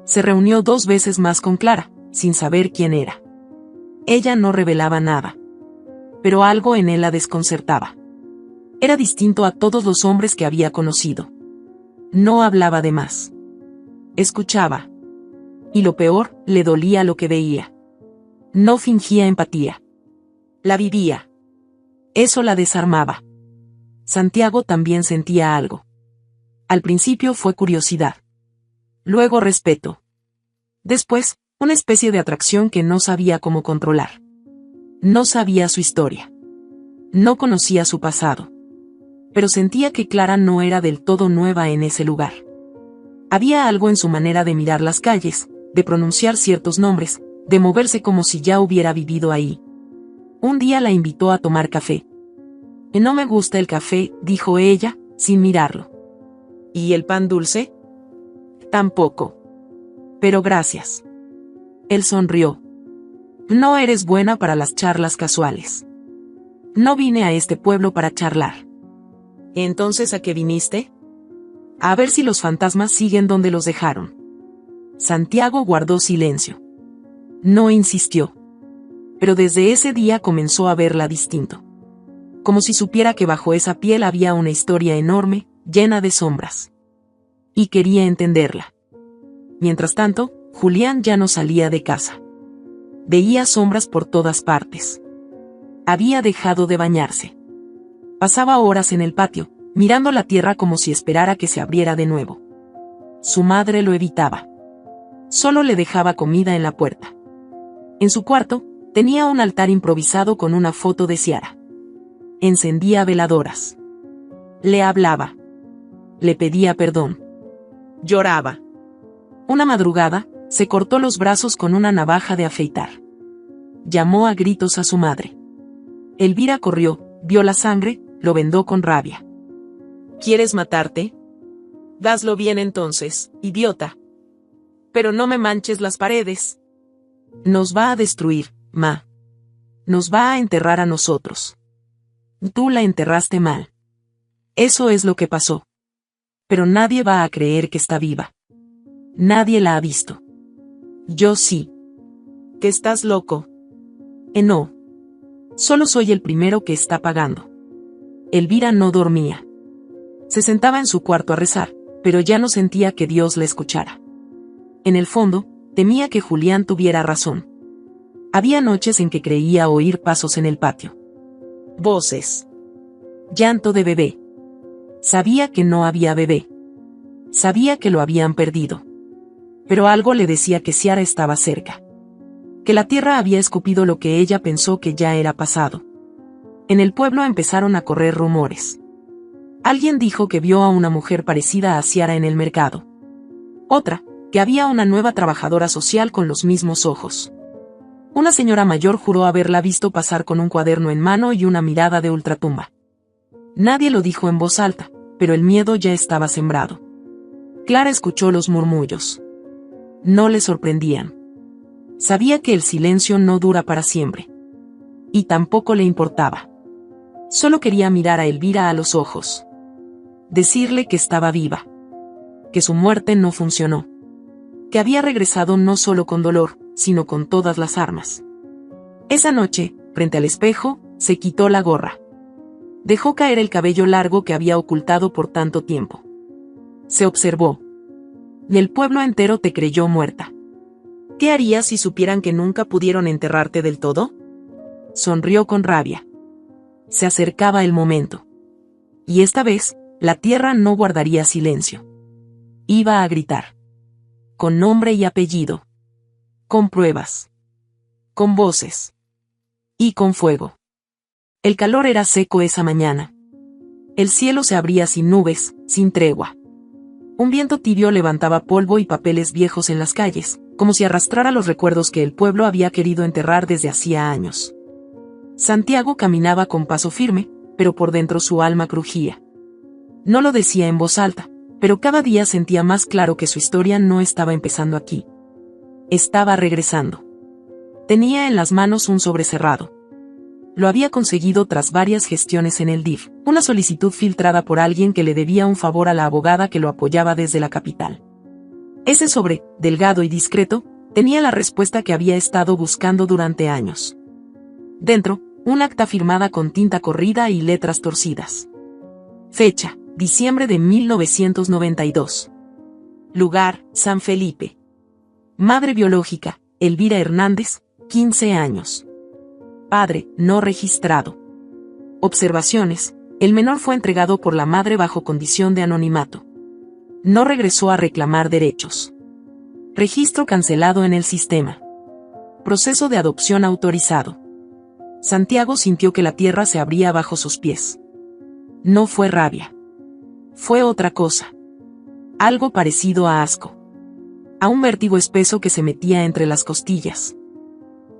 Se reunió 2 veces más con Clara, sin saber quién era. Ella no revelaba nada. Pero algo en él la desconcertaba. Era distinto a todos los hombres que había conocido. No hablaba de más. Escuchaba. Y lo peor, le dolía lo que veía. No fingía empatía. La vivía. Eso la desarmaba. Santiago también sentía algo. Al principio fue curiosidad. Luego respeto. Después, una especie de atracción que no sabía cómo controlar. No sabía su historia. No conocía su pasado. Pero sentía que Clara no era del todo nueva en ese lugar. Había algo en su manera de mirar las calles, de pronunciar ciertos nombres, de moverse como si ya hubiera vivido ahí. Un día la invitó a tomar café. No me gusta el café, dijo ella, sin mirarlo. ¿Y el pan dulce? Tampoco. Pero gracias. Él sonrió. No eres buena para las charlas casuales. No vine a este pueblo para charlar. ¿Entonces a qué viniste? A ver si los fantasmas siguen donde los dejaron. Santiago guardó silencio. No insistió. Pero desde ese día comenzó a verla distinto. Como si supiera que bajo esa piel había una historia enorme, llena de sombras. Y quería entenderla. Mientras tanto, Julián ya no salía de casa. Veía sombras por todas partes. Había dejado de bañarse. Pasaba horas en el patio, mirando la tierra como si esperara que se abriera de nuevo. Su madre lo evitaba. Solo le dejaba comida en la puerta. En su cuarto, tenía un altar improvisado con una foto de Ciara. Encendía veladoras. Le hablaba. Le pedía perdón. Lloraba. Una madrugada, se cortó los brazos con una navaja de afeitar. Llamó a gritos a su madre. Elvira corrió, vio la sangre, lo vendó con rabia. ¿Quieres matarte? Hazlo bien entonces, idiota. Pero no me manches las paredes. Nos va a destruir, ma. Nos va a enterrar a nosotros. Tú la enterraste mal. Eso es lo que pasó. Pero nadie va a creer que está viva. Nadie la ha visto. Yo sí. ¿Que estás loco? No. Solo soy el primero que está pagando. Elvira no dormía. Se sentaba en su cuarto a rezar, pero ya no sentía que Dios la escuchara. En el fondo, temía que Julián tuviera razón. Había noches en que creía oír pasos en el patio. Voces. Llanto de bebé. Sabía que no había bebé. Sabía que lo habían perdido. Pero algo le decía que Ciara estaba cerca. Que la tierra había escupido lo que ella pensó que ya era pasado. En el pueblo empezaron a correr rumores. Alguien dijo que vio a una mujer parecida a Ciara en el mercado. Otra, que había una nueva trabajadora social con los mismos ojos. Una señora mayor juró haberla visto pasar con un cuaderno en mano y una mirada de ultratumba. Nadie lo dijo en voz alta, pero el miedo ya estaba sembrado. Clara escuchó los murmullos. No le sorprendían. Sabía que el silencio no dura para siempre. Y tampoco le importaba. Solo quería mirar a Elvira a los ojos. Decirle que estaba viva. Que su muerte no funcionó. Que había regresado no solo con dolor, sino con todas las armas. Esa noche, frente al espejo, se quitó la gorra. Dejó caer el cabello largo que había ocultado por tanto tiempo. Se observó. Y el pueblo entero te creyó muerta. ¿Qué harías si supieran que nunca pudieron enterrarte del todo? Sonrió con rabia. Se acercaba el momento. Y esta vez, la tierra no guardaría silencio. Iba a gritar. Con nombre y apellido. Con pruebas. Con voces. Y con fuego. El calor era seco esa mañana. El cielo se abría sin nubes, sin tregua. Un viento tibio levantaba polvo y papeles viejos en las calles, como si arrastrara los recuerdos que el pueblo había querido enterrar desde hacía años. Santiago caminaba con paso firme, pero por dentro su alma crujía. No lo decía en voz alta, pero cada día sentía más claro que su historia no estaba empezando aquí. Estaba regresando. Tenía en las manos un sobre cerrado. Lo había conseguido tras varias gestiones en el DIF, una solicitud filtrada por alguien que le debía un favor a la abogada que lo apoyaba desde la capital. Ese sobre, delgado y discreto, tenía la respuesta que había estado buscando durante años. Dentro, un acta firmada con tinta corrida y letras torcidas. Fecha, diciembre de 1992. Lugar, San Felipe. Madre biológica, Elvira Hernández, 15 años. Padre, no registrado. Observaciones, el menor fue entregado por la madre bajo condición de anonimato. No regresó a reclamar derechos. Registro cancelado en el sistema. Proceso de adopción autorizado. Santiago sintió que la tierra se abría bajo sus pies. No fue rabia. Fue otra cosa. Algo parecido a asco. A un vértigo espeso que se metía entre las costillas.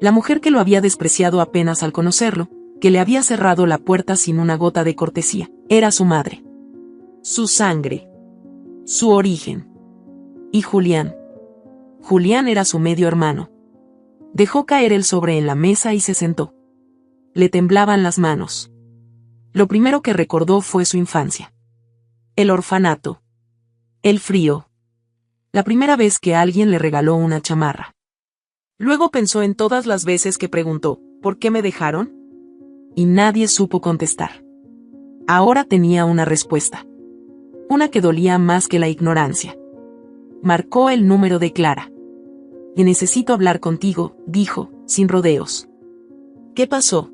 La mujer que lo había despreciado apenas al conocerlo, que le había cerrado la puerta sin una gota de cortesía, era su madre. Su sangre. Su origen. Y Julián. Julián era su medio hermano. Dejó caer el sobre en la mesa y se sentó. Le temblaban las manos. Lo primero que recordó fue su infancia. El orfanato. El frío. La primera vez que alguien le regaló una chamarra. Luego pensó en todas las veces que preguntó, ¿por qué me dejaron? Y nadie supo contestar. Ahora tenía una respuesta. Una que dolía más que la ignorancia. Marcó el número de Clara. Y necesito hablar contigo, dijo, sin rodeos. ¿Qué pasó?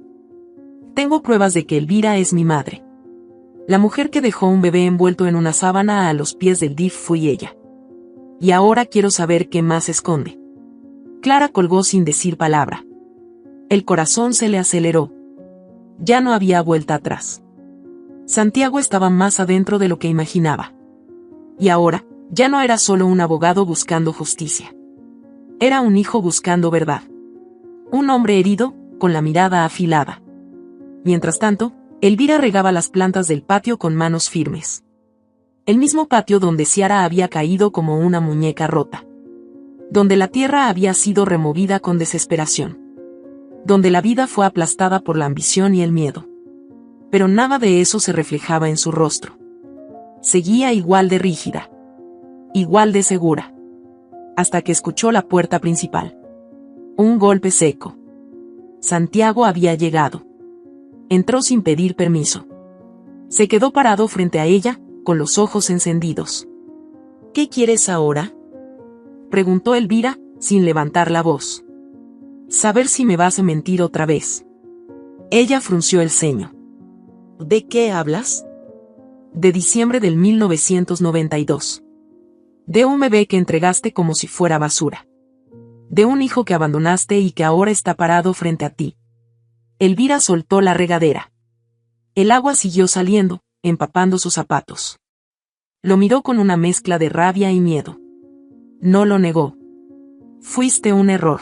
Tengo pruebas de que Elvira es mi madre. La mujer que dejó un bebé envuelto en una sábana a los pies del DIF fui ella. Y ahora quiero saber qué más esconde. Clara colgó sin decir palabra. El corazón se le aceleró. Ya no había vuelta atrás. Santiago estaba más adentro de lo que imaginaba. Y ahora, ya no era solo un abogado buscando justicia. Era un hijo buscando verdad. Un hombre herido, con la mirada afilada. Mientras tanto, Elvira regaba las plantas del patio con manos firmes. El mismo patio donde Ciara había caído como una muñeca rota. Donde la tierra había sido removida con desesperación. Donde la vida fue aplastada por la ambición y el miedo. Pero nada de eso se reflejaba en su rostro. Seguía igual de rígida. Igual de segura. Hasta que escuchó la puerta principal. Un golpe seco. Santiago había llegado. Entró sin pedir permiso. Se quedó parado frente a ella, con los ojos encendidos. ¿Qué quieres ahora?, preguntó Elvira, sin levantar la voz. Saber si me vas a mentir otra vez. Ella frunció el ceño. ¿De qué hablas? De diciembre del 1992. De un bebé que entregaste como si fuera basura. De un hijo que abandonaste y que ahora está parado frente a ti. Elvira soltó la regadera. El agua siguió saliendo, empapando sus zapatos. Lo miró con una mezcla de rabia y miedo. No lo negó. Fuiste un error.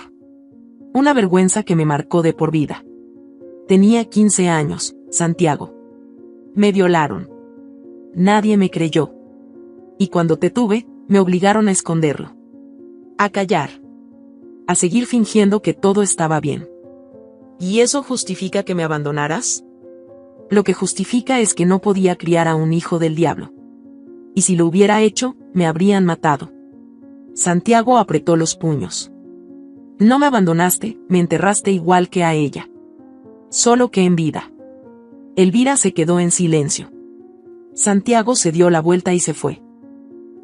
Una vergüenza que me marcó de por vida. Tenía 15 años, Santiago. Me violaron. Nadie me creyó. Y cuando te tuve, me obligaron a esconderlo. A callar. A seguir fingiendo que todo estaba bien. ¿Y eso justifica que me abandonaras? Lo que justifica es que no podía criar a un hijo del diablo. Y si lo hubiera hecho, me habrían matado. Santiago apretó los puños. No me abandonaste, me enterraste igual que a ella. Solo que en vida. Elvira se quedó en silencio. Santiago se dio la vuelta y se fue.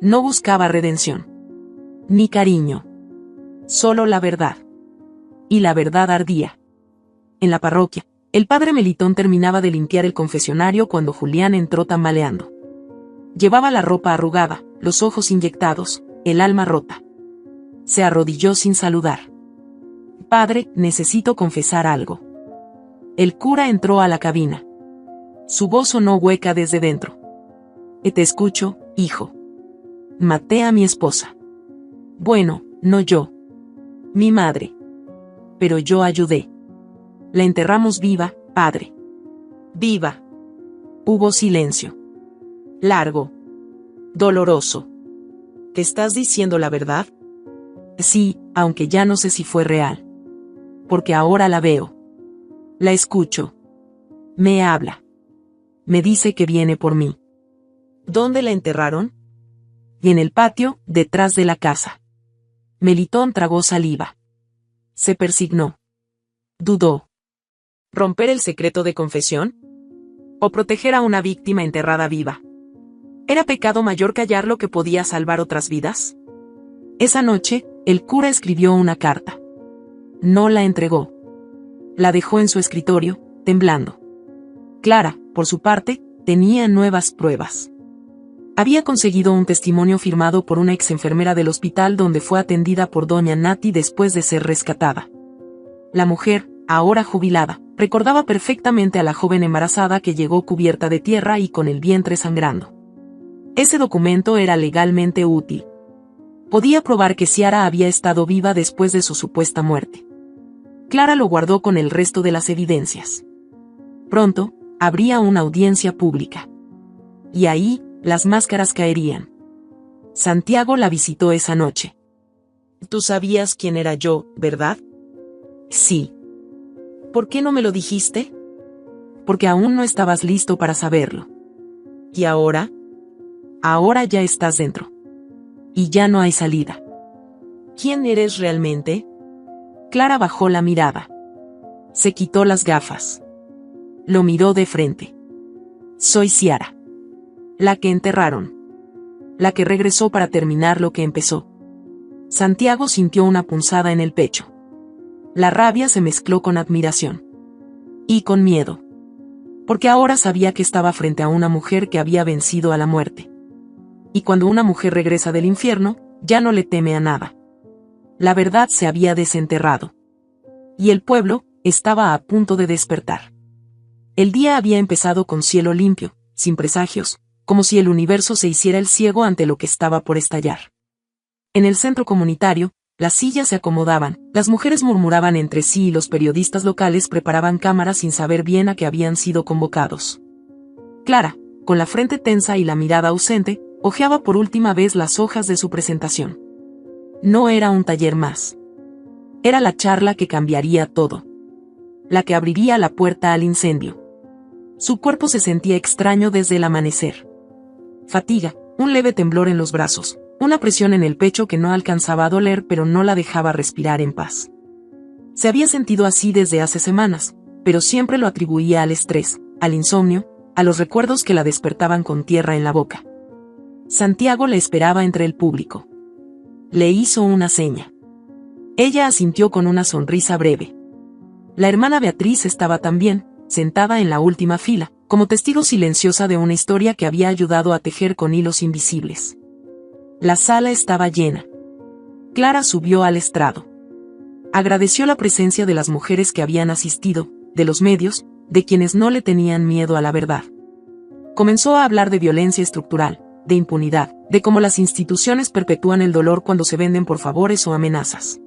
No buscaba redención. Ni cariño. Solo la verdad. Y la verdad ardía. En la parroquia, el padre Melitón terminaba de limpiar el confesionario cuando Julián entró tambaleando. Llevaba la ropa arrugada, los ojos inyectados, el alma rota. Se arrodilló sin saludar. Padre, necesito confesar algo. El cura entró a la cabina. Su voz sonó hueca desde dentro. Te escucho, hijo. Maté a mi esposa. Bueno, no yo. Mi madre. Pero yo ayudé. La enterramos viva, padre. Viva. Hubo silencio. Largo. Doloroso. ¿Te estás diciendo la verdad? Sí, aunque ya no sé si fue real. Porque ahora la veo. La escucho. Me habla. Me dice que viene por mí. ¿Dónde la enterraron? Y en el patio, detrás de la casa. Melitón tragó saliva. Se persignó. Dudó. ¿Romper el secreto de confesión? ¿O proteger a una víctima enterrada viva? ¿Era pecado mayor callar lo que podía salvar otras vidas? Esa noche, el cura escribió una carta. No la entregó. La dejó en su escritorio, temblando. Clara, por su parte, tenía nuevas pruebas. Había conseguido un testimonio firmado por una ex enfermera del hospital donde fue atendida por doña Nati después de ser rescatada. La mujer, ahora jubilada, recordaba perfectamente a la joven embarazada que llegó cubierta de tierra y con el vientre sangrando. Ese documento era legalmente útil. Podía probar que Ciara había estado viva después de su supuesta muerte. Clara lo guardó con el resto de las evidencias. Pronto, habría una audiencia pública. Y ahí, las máscaras caerían. Santiago la visitó esa noche. Tú sabías quién era yo, ¿verdad? Sí. ¿Por qué no me lo dijiste? Porque aún no estabas listo para saberlo. ¿Y ahora? Ahora ya estás dentro. Y ya no hay salida. ¿Quién eres realmente? Clara bajó la mirada. Se quitó las gafas. Lo miró de frente. Soy Ciara. La que enterraron. La que regresó para terminar lo que empezó. Santiago sintió una punzada en el pecho. La rabia se mezcló con admiración. Y con miedo. Porque ahora sabía que estaba frente a una mujer que había vencido a la muerte. Y cuando una mujer regresa del infierno, ya no le teme a nada. La verdad se había desenterrado. Y el pueblo estaba a punto de despertar. El día había empezado con cielo limpio, sin presagios, como si el universo se hiciera el ciego ante lo que estaba por estallar. En el centro comunitario, las sillas se acomodaban, las mujeres murmuraban entre sí y los periodistas locales preparaban cámaras sin saber bien a qué habían sido convocados. Clara, con la frente tensa y la mirada ausente, hojeaba por última vez las hojas de su presentación. No era un taller más. Era la charla que cambiaría todo. La que abriría la puerta al incendio. Su cuerpo se sentía extraño desde el amanecer. Fatiga, un leve temblor en los brazos, una presión en el pecho que no alcanzaba a doler pero no la dejaba respirar en paz. Se había sentido así desde hace semanas, pero siempre lo atribuía al estrés, al insomnio, a los recuerdos que la despertaban con tierra en la boca. Santiago le esperaba entre el público. Le hizo una seña. Ella asintió con una sonrisa breve. La hermana Beatriz estaba también, sentada en la última fila, como testigo silenciosa de una historia que había ayudado a tejer con hilos invisibles. La sala estaba llena. Clara subió al estrado. Agradeció la presencia de las mujeres que habían asistido, de los medios, de quienes no le tenían miedo a la verdad. Comenzó a hablar de violencia estructural, de impunidad, de cómo las instituciones perpetúan el dolor cuando se venden por favores o amenazas.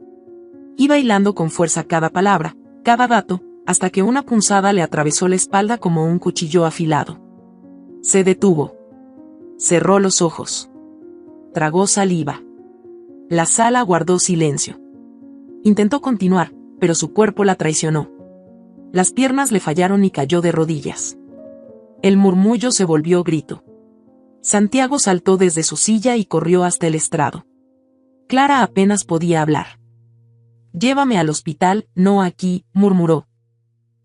Iba hilando con fuerza cada palabra, cada dato, hasta que una punzada le atravesó la espalda como un cuchillo afilado. Se detuvo. Cerró los ojos. Tragó saliva. La sala guardó silencio. Intentó continuar, pero su cuerpo la traicionó. Las piernas le fallaron y cayó de rodillas. El murmullo se volvió grito. Santiago saltó desde su silla y corrió hasta el estrado. Clara apenas podía hablar. «Llévame al hospital, no aquí», murmuró.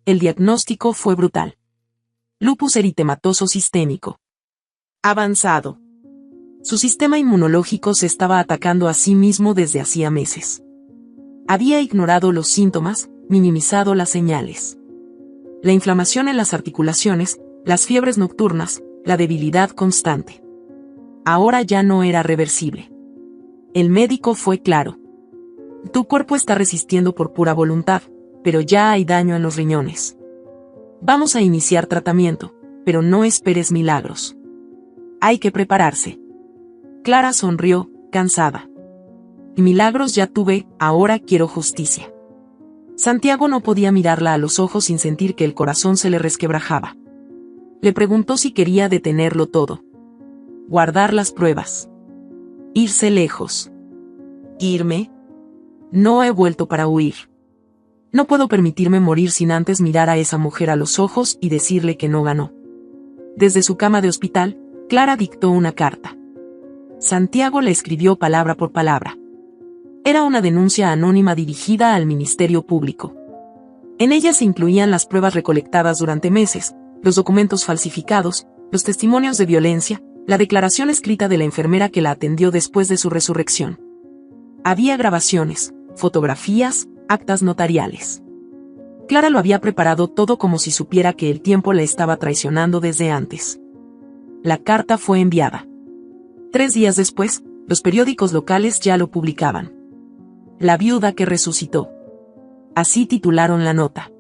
El diagnóstico fue brutal. Lupus eritematoso sistémico. Avanzado. Su sistema inmunológico se estaba atacando a sí mismo desde hacía meses. Había ignorado los síntomas, minimizado las señales. La inflamación en las articulaciones, las fiebres nocturnas, la debilidad constante. Ahora ya no era reversible. El médico fue claro. Tu cuerpo está resistiendo por pura voluntad, pero ya hay daño en los riñones. Vamos a iniciar tratamiento, pero no esperes milagros. Hay que prepararse. Clara sonrió, cansada. Milagros ya tuve, ahora quiero justicia. Santiago no podía mirarla a los ojos sin sentir que el corazón se le resquebrajaba. Le preguntó si quería detenerlo todo. Guardar las pruebas. Irse lejos. ¿Irme? No he vuelto para huir. No puedo permitirme morir sin antes mirar a esa mujer a los ojos y decirle que no ganó. Desde su cama de hospital, Clara dictó una carta. Santiago la escribió palabra por palabra. Era una denuncia anónima dirigida al Ministerio Público. En ella se incluían las pruebas recolectadas durante meses, los documentos falsificados, los testimonios de violencia, la declaración escrita de la enfermera que la atendió después de su resurrección. Había grabaciones, fotografías, actas notariales. Clara lo había preparado todo como si supiera que el tiempo la estaba traicionando desde antes. La carta fue enviada. 3 días después, los periódicos locales ya lo publicaban. La viuda que resucitó. Así titularon la nota.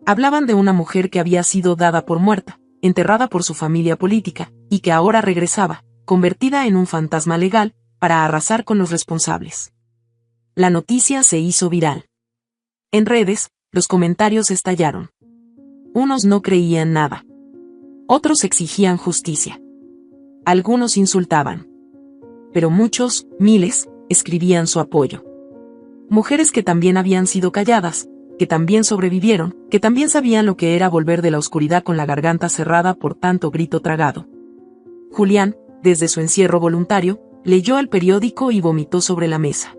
Hablaban de una mujer que había sido dada por muerta, enterrada por su familia política, y que ahora regresaba, convertida en un fantasma legal, para arrasar con los responsables. La noticia se hizo viral. En redes, los comentarios estallaron. Unos no creían nada. Otros exigían justicia. Algunos insultaban. Pero muchos, miles, escribían su apoyo. Mujeres que también habían sido calladas, que también sobrevivieron, que también sabían lo que era volver de la oscuridad con la garganta cerrada por tanto grito tragado. Julián, desde su encierro voluntario, leyó el periódico y vomitó sobre la mesa.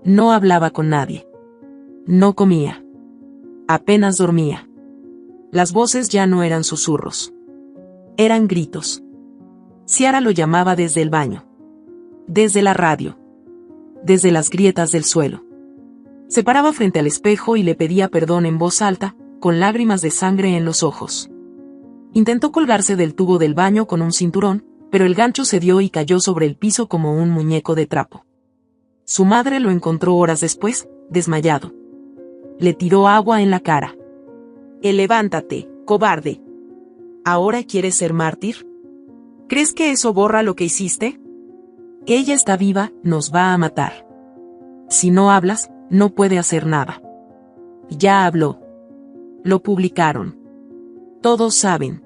No hablaba con nadie. No comía. Apenas dormía. Las voces ya no eran susurros. Eran gritos. Ciara lo llamaba desde el baño. Desde la radio. Desde las grietas del suelo. Se paraba frente al espejo y le pedía perdón en voz alta, con lágrimas de sangre en los ojos. Intentó colgarse del tubo del baño con un cinturón, pero el gancho cedió y cayó sobre el piso como un muñeco de trapo. Su madre lo encontró horas después, desmayado. Le tiró agua en la cara. Levántate, cobarde. ¿Ahora quieres ser mártir? ¿Crees que eso borra lo que hiciste? Ella está viva, nos va a matar. Si no hablas, no puede hacer nada. Ya habló. Lo publicaron. Todos saben.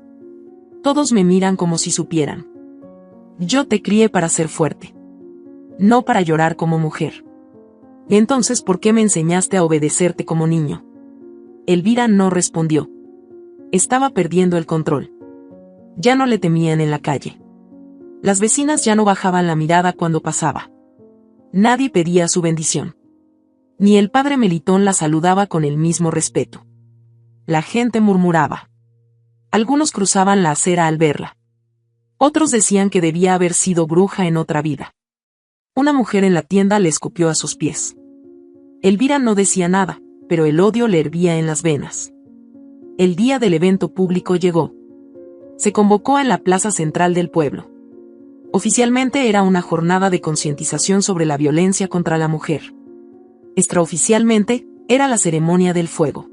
Todos me miran como si supieran. Yo te crié para ser fuerte. No para llorar como mujer. Entonces, ¿por qué me enseñaste a obedecerte como niño? Elvira no respondió. Estaba perdiendo el control. Ya no le temían en la calle. Las vecinas ya no bajaban la mirada cuando pasaba. Nadie pedía su bendición. Ni el padre Melitón la saludaba con el mismo respeto. La gente murmuraba. Algunos cruzaban la acera al verla. Otros decían que debía haber sido bruja en otra vida. Una mujer en la tienda le escupió a sus pies. Elvira no decía nada, pero el odio le hervía en las venas. El día del evento público llegó. Se convocó en la plaza central del pueblo. Oficialmente era una jornada de concientización sobre la violencia contra la mujer. Extraoficialmente, era la ceremonia del fuego.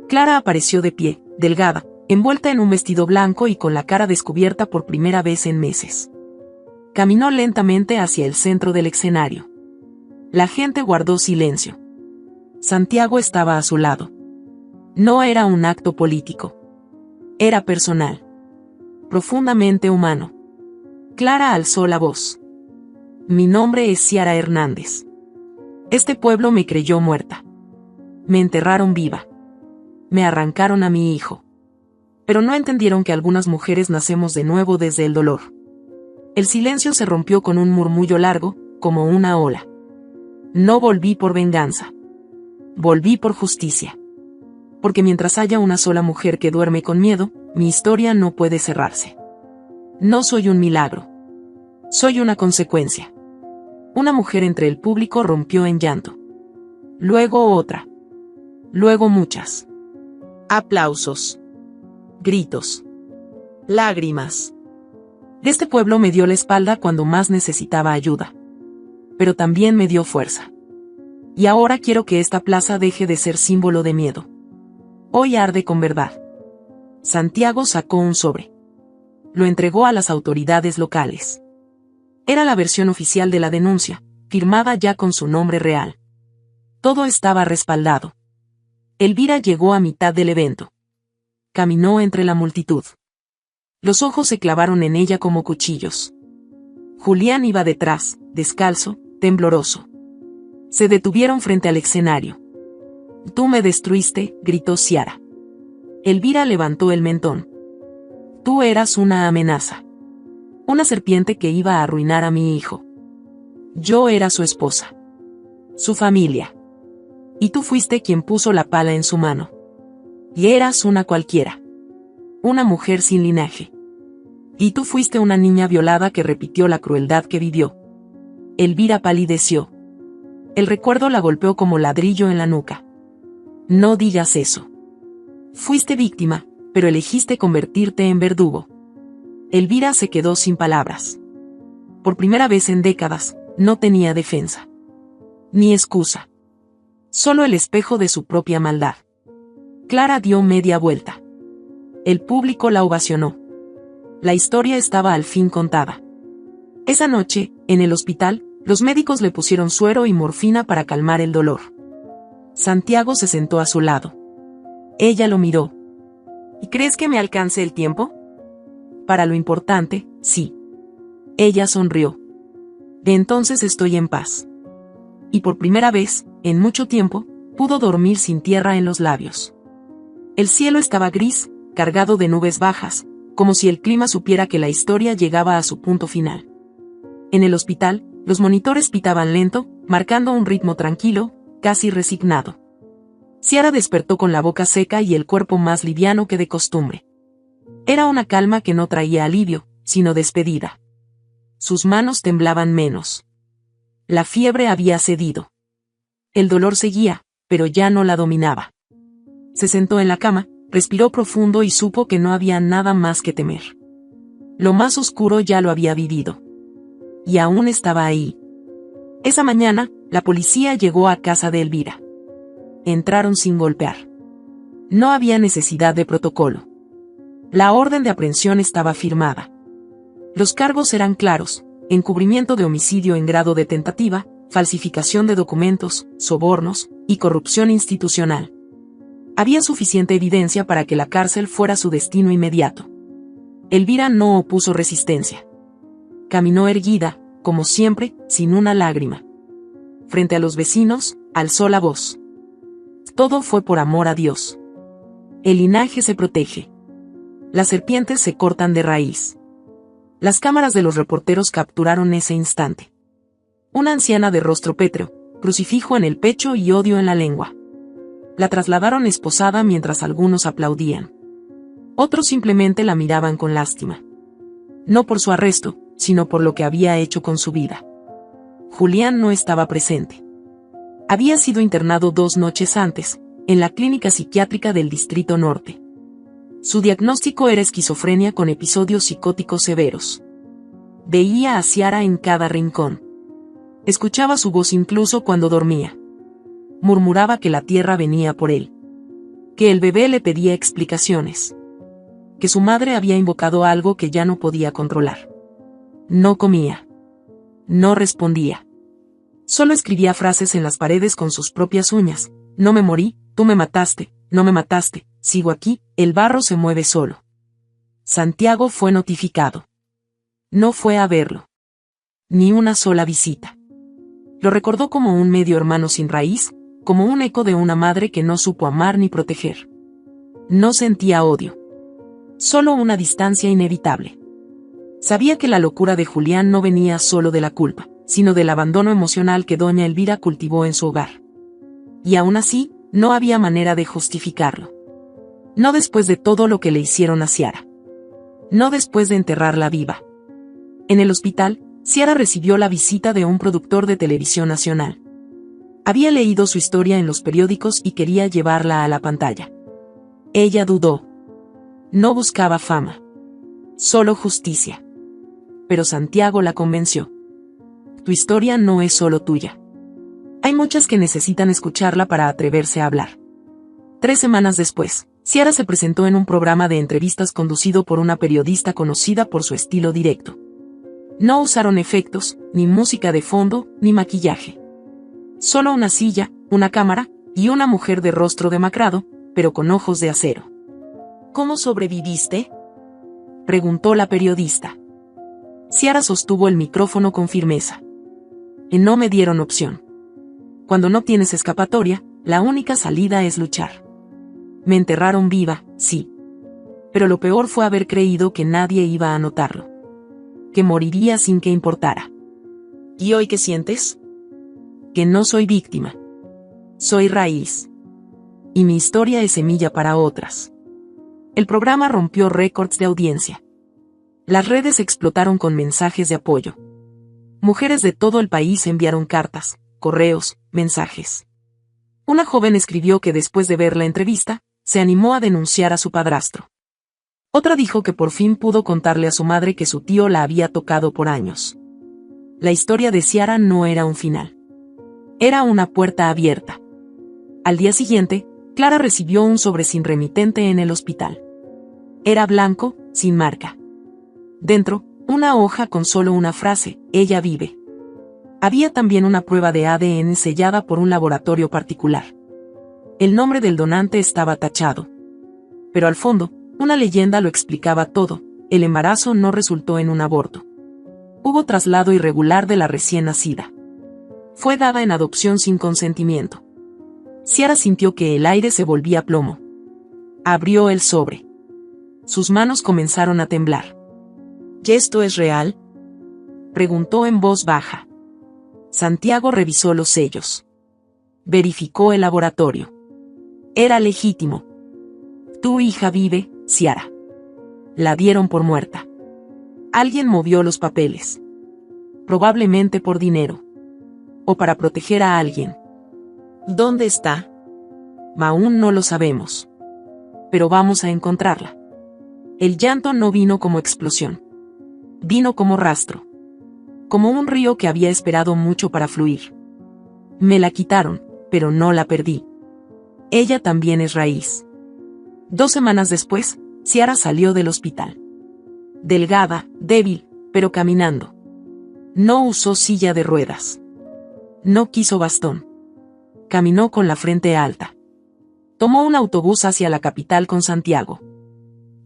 Clara apareció de pie, delgada, envuelta en un vestido blanco y con la cara descubierta por primera vez en meses. Caminó lentamente hacia el centro del escenario. La gente guardó silencio. Santiago estaba a su lado. No era un acto político. Era personal. Profundamente humano. Clara alzó la voz. Mi nombre es Ciara Hernández. Este pueblo me creyó muerta. Me enterraron viva. Me arrancaron a mi hijo. Pero no entendieron que algunas mujeres nacemos de nuevo desde el dolor. El silencio se rompió con un murmullo largo, como una ola. No volví por venganza. Volví por justicia. Porque mientras haya una sola mujer que duerme con miedo, mi historia no puede cerrarse. No soy un milagro. Soy una consecuencia. Una mujer entre el público rompió en llanto. Luego otra. Luego muchas. Aplausos. Gritos. Lágrimas. Este pueblo me dio la espalda cuando más necesitaba ayuda. Pero también me dio fuerza. Y ahora quiero que esta plaza deje de ser símbolo de miedo. Hoy arde con verdad. Santiago sacó un sobre. Lo entregó a las autoridades locales. Era la versión oficial de la denuncia, firmada ya con su nombre real. Todo estaba respaldado. Elvira llegó a mitad del evento. Caminó entre la multitud. Los ojos se clavaron en ella como cuchillos. Julián iba detrás, descalzo, tembloroso. Se detuvieron frente al escenario. Tú me destruiste, gritó Ciara. Elvira levantó el mentón. Tú eras una amenaza. Una serpiente que iba a arruinar a mi hijo. Yo era su esposa. Su familia. Y tú fuiste quien puso la pala en su mano. Y eras una cualquiera. Una mujer sin linaje. Y tú fuiste una niña violada que repitió la crueldad que vivió. Elvira palideció. El recuerdo la golpeó como ladrillo en la nuca. No digas eso. Fuiste víctima, pero elegiste convertirte en verdugo. Elvira se quedó sin palabras. Por primera vez en décadas, no tenía defensa. Ni excusa. Solo el espejo de su propia maldad. Clara dio media vuelta. El público la ovacionó. La historia estaba al fin contada. Esa noche, en el hospital, los médicos le pusieron suero y morfina para calmar el dolor. Santiago se sentó a su lado. Ella lo miró. ¿Y crees que me alcance el tiempo? Para lo importante, sí. Ella sonrió. De entonces estoy en paz. Y por primera vez, en mucho tiempo, pudo dormir sin tierra en los labios. El cielo estaba gris, cargado de nubes bajas, como si el clima supiera que la historia llegaba a su punto final. En el hospital, los monitores pitaban lento, marcando un ritmo tranquilo, casi resignado. Ciara despertó con la boca seca y el cuerpo más liviano que de costumbre. Era una calma que no traía alivio, sino despedida. Sus manos temblaban menos. La fiebre había cedido. El dolor seguía, pero ya no la dominaba. Se sentó en la cama, respiró profundo y supo que no había nada más que temer. Lo más oscuro ya lo había vivido. Y aún estaba ahí. Esa mañana, la policía llegó a casa de Elvira. Entraron sin golpear. No había necesidad de protocolo. La orden de aprehensión estaba firmada. Los cargos eran claros: encubrimiento de homicidio en grado de tentativa, falsificación de documentos, sobornos y corrupción institucional. Había suficiente evidencia para que la cárcel fuera su destino inmediato. Elvira no opuso resistencia. Caminó erguida, como siempre, sin una lágrima. Frente a los vecinos, alzó la voz. Todo fue por amor a Dios. El linaje se protege. Las serpientes se cortan de raíz. Las cámaras de los reporteros capturaron ese instante. Una anciana de rostro pétreo, crucifijo en el pecho y odio en la lengua. La trasladaron esposada mientras algunos aplaudían. Otros simplemente la miraban con lástima. No por su arresto, sino por lo que había hecho con su vida. Julián no estaba presente. Había sido internado 2 noches antes, en la clínica psiquiátrica del Distrito Norte. Su diagnóstico era esquizofrenia con episodios psicóticos severos. Veía a Ciara en cada rincón. Escuchaba su voz incluso cuando dormía. Murmuraba que la tierra venía por él. Que el bebé le pedía explicaciones. Que su madre había invocado algo que ya no podía controlar. No comía. No respondía. Solo escribía frases en las paredes con sus propias uñas. No me morí, tú me mataste, no me mataste, sigo aquí, el barro se mueve solo. Santiago fue notificado. No fue a verlo. Ni una sola visita. Lo recordó como un medio hermano sin raíz, como un eco de una madre que no supo amar ni proteger. No sentía odio. Solo una distancia inevitable. Sabía que la locura de Julián no venía solo de la culpa, sino del abandono emocional que doña Elvira cultivó en su hogar. Y aún así, no había manera de justificarlo. No después de todo lo que le hicieron a Ciara. No después de enterrarla viva. En el hospital, Ciara recibió la visita de un productor de televisión nacional. Había leído su historia en los periódicos y quería llevarla a la pantalla. Ella dudó. No buscaba fama. Solo justicia. Pero Santiago la convenció. Tu historia no es solo tuya. Hay muchas que necesitan escucharla para atreverse a hablar. 3 semanas después, Ciara se presentó en un programa de entrevistas conducido por una periodista conocida por su estilo directo. No usaron efectos, ni música de fondo, ni maquillaje. Solo una silla, una cámara, y una mujer de rostro demacrado, pero con ojos de acero. ¿Cómo sobreviviste?, preguntó la periodista. Ciara sostuvo el micrófono con firmeza. Y no me dieron opción. Cuando no tienes escapatoria, la única salida es luchar. Me enterraron viva, sí. Pero lo peor fue haber creído que nadie iba a notarlo. Que moriría sin que importara. ¿Y hoy qué sientes? Que no soy víctima. Soy raíz. Y mi historia es semilla para otras. El programa rompió récords de audiencia. Las redes explotaron con mensajes de apoyo. Mujeres de todo el país enviaron cartas, correos, mensajes. Una joven escribió que después de ver la entrevista, se animó a denunciar a su padrastro. Otra dijo que por fin pudo contarle a su madre que su tío la había tocado por años. La historia de Ciara no era un final. Era una puerta abierta. Al día siguiente, Clara recibió un sobre sin remitente en el hospital. Era blanco, sin marca. Dentro, una hoja con solo una frase: ella vive. Había también una prueba de ADN sellada por un laboratorio particular. El nombre del donante estaba tachado. Pero al fondo, una leyenda lo explicaba todo: el embarazo no resultó en un aborto. Hubo traslado irregular de la recién nacida. Fue dada en adopción sin consentimiento. Ciara sintió que el aire se volvía plomo. Abrió el sobre. Sus manos comenzaron a temblar. ¿Y esto es real?, preguntó en voz baja. Santiago revisó los sellos. Verificó el laboratorio. Era legítimo. Tu hija vive, Ciara. La dieron por muerta. Alguien movió los papeles. Probablemente por dinero. O para proteger a alguien. ¿Dónde está? Aún no lo sabemos. Pero vamos a encontrarla. El llanto no vino como explosión. Vino como rastro. Como un río que había esperado mucho para fluir. Me la quitaron, pero no la perdí. Ella también es raíz. 2 semanas después, Ciara salió del hospital. Delgada, débil, pero caminando. No usó silla de ruedas. No quiso bastón. Caminó con la frente alta. Tomó un autobús hacia la capital con Santiago.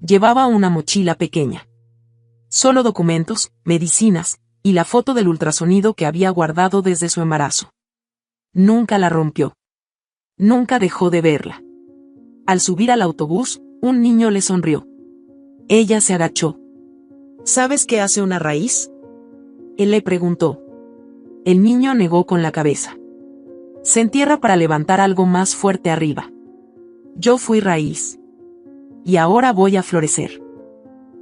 Llevaba una mochila pequeña. Solo documentos, medicinas, y la foto del ultrasonido que había guardado desde su embarazo. Nunca la rompió. Nunca dejó de verla. Al subir al autobús, un niño le sonrió. Ella se agachó. ¿Sabes qué hace una raíz?, él le preguntó. El niño negó con la cabeza. Se entierra para levantar algo más fuerte arriba. Yo fui raíz. Y ahora voy a florecer.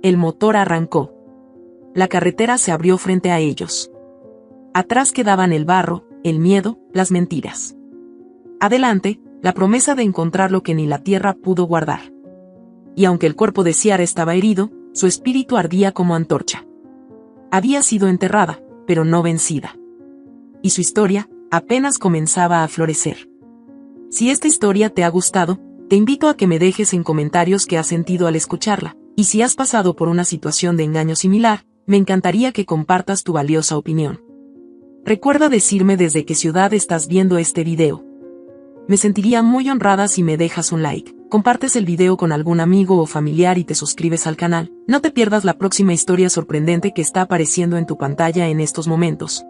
El motor arrancó. La carretera se abrió frente a ellos. Atrás quedaban el barro, el miedo, las mentiras. Adelante, la promesa de encontrar lo que ni la tierra pudo guardar. Y aunque el cuerpo de Ciara estaba herido, su espíritu ardía como antorcha. Había sido enterrada, pero no vencida. Y su historia apenas comenzaba a florecer. Si esta historia te ha gustado, te invito a que me dejes en comentarios qué has sentido al escucharla, y si has pasado por una situación de engaño similar, me encantaría que compartas tu valiosa opinión. Recuerda decirme desde qué ciudad estás viendo este video. Me sentiría muy honrada si me dejas un like, compartes el video con algún amigo o familiar y te suscribes al canal. No te pierdas la próxima historia sorprendente que está apareciendo en tu pantalla en estos momentos.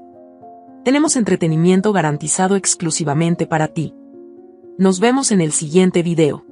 Tenemos entretenimiento garantizado exclusivamente para ti. Nos vemos en el siguiente video.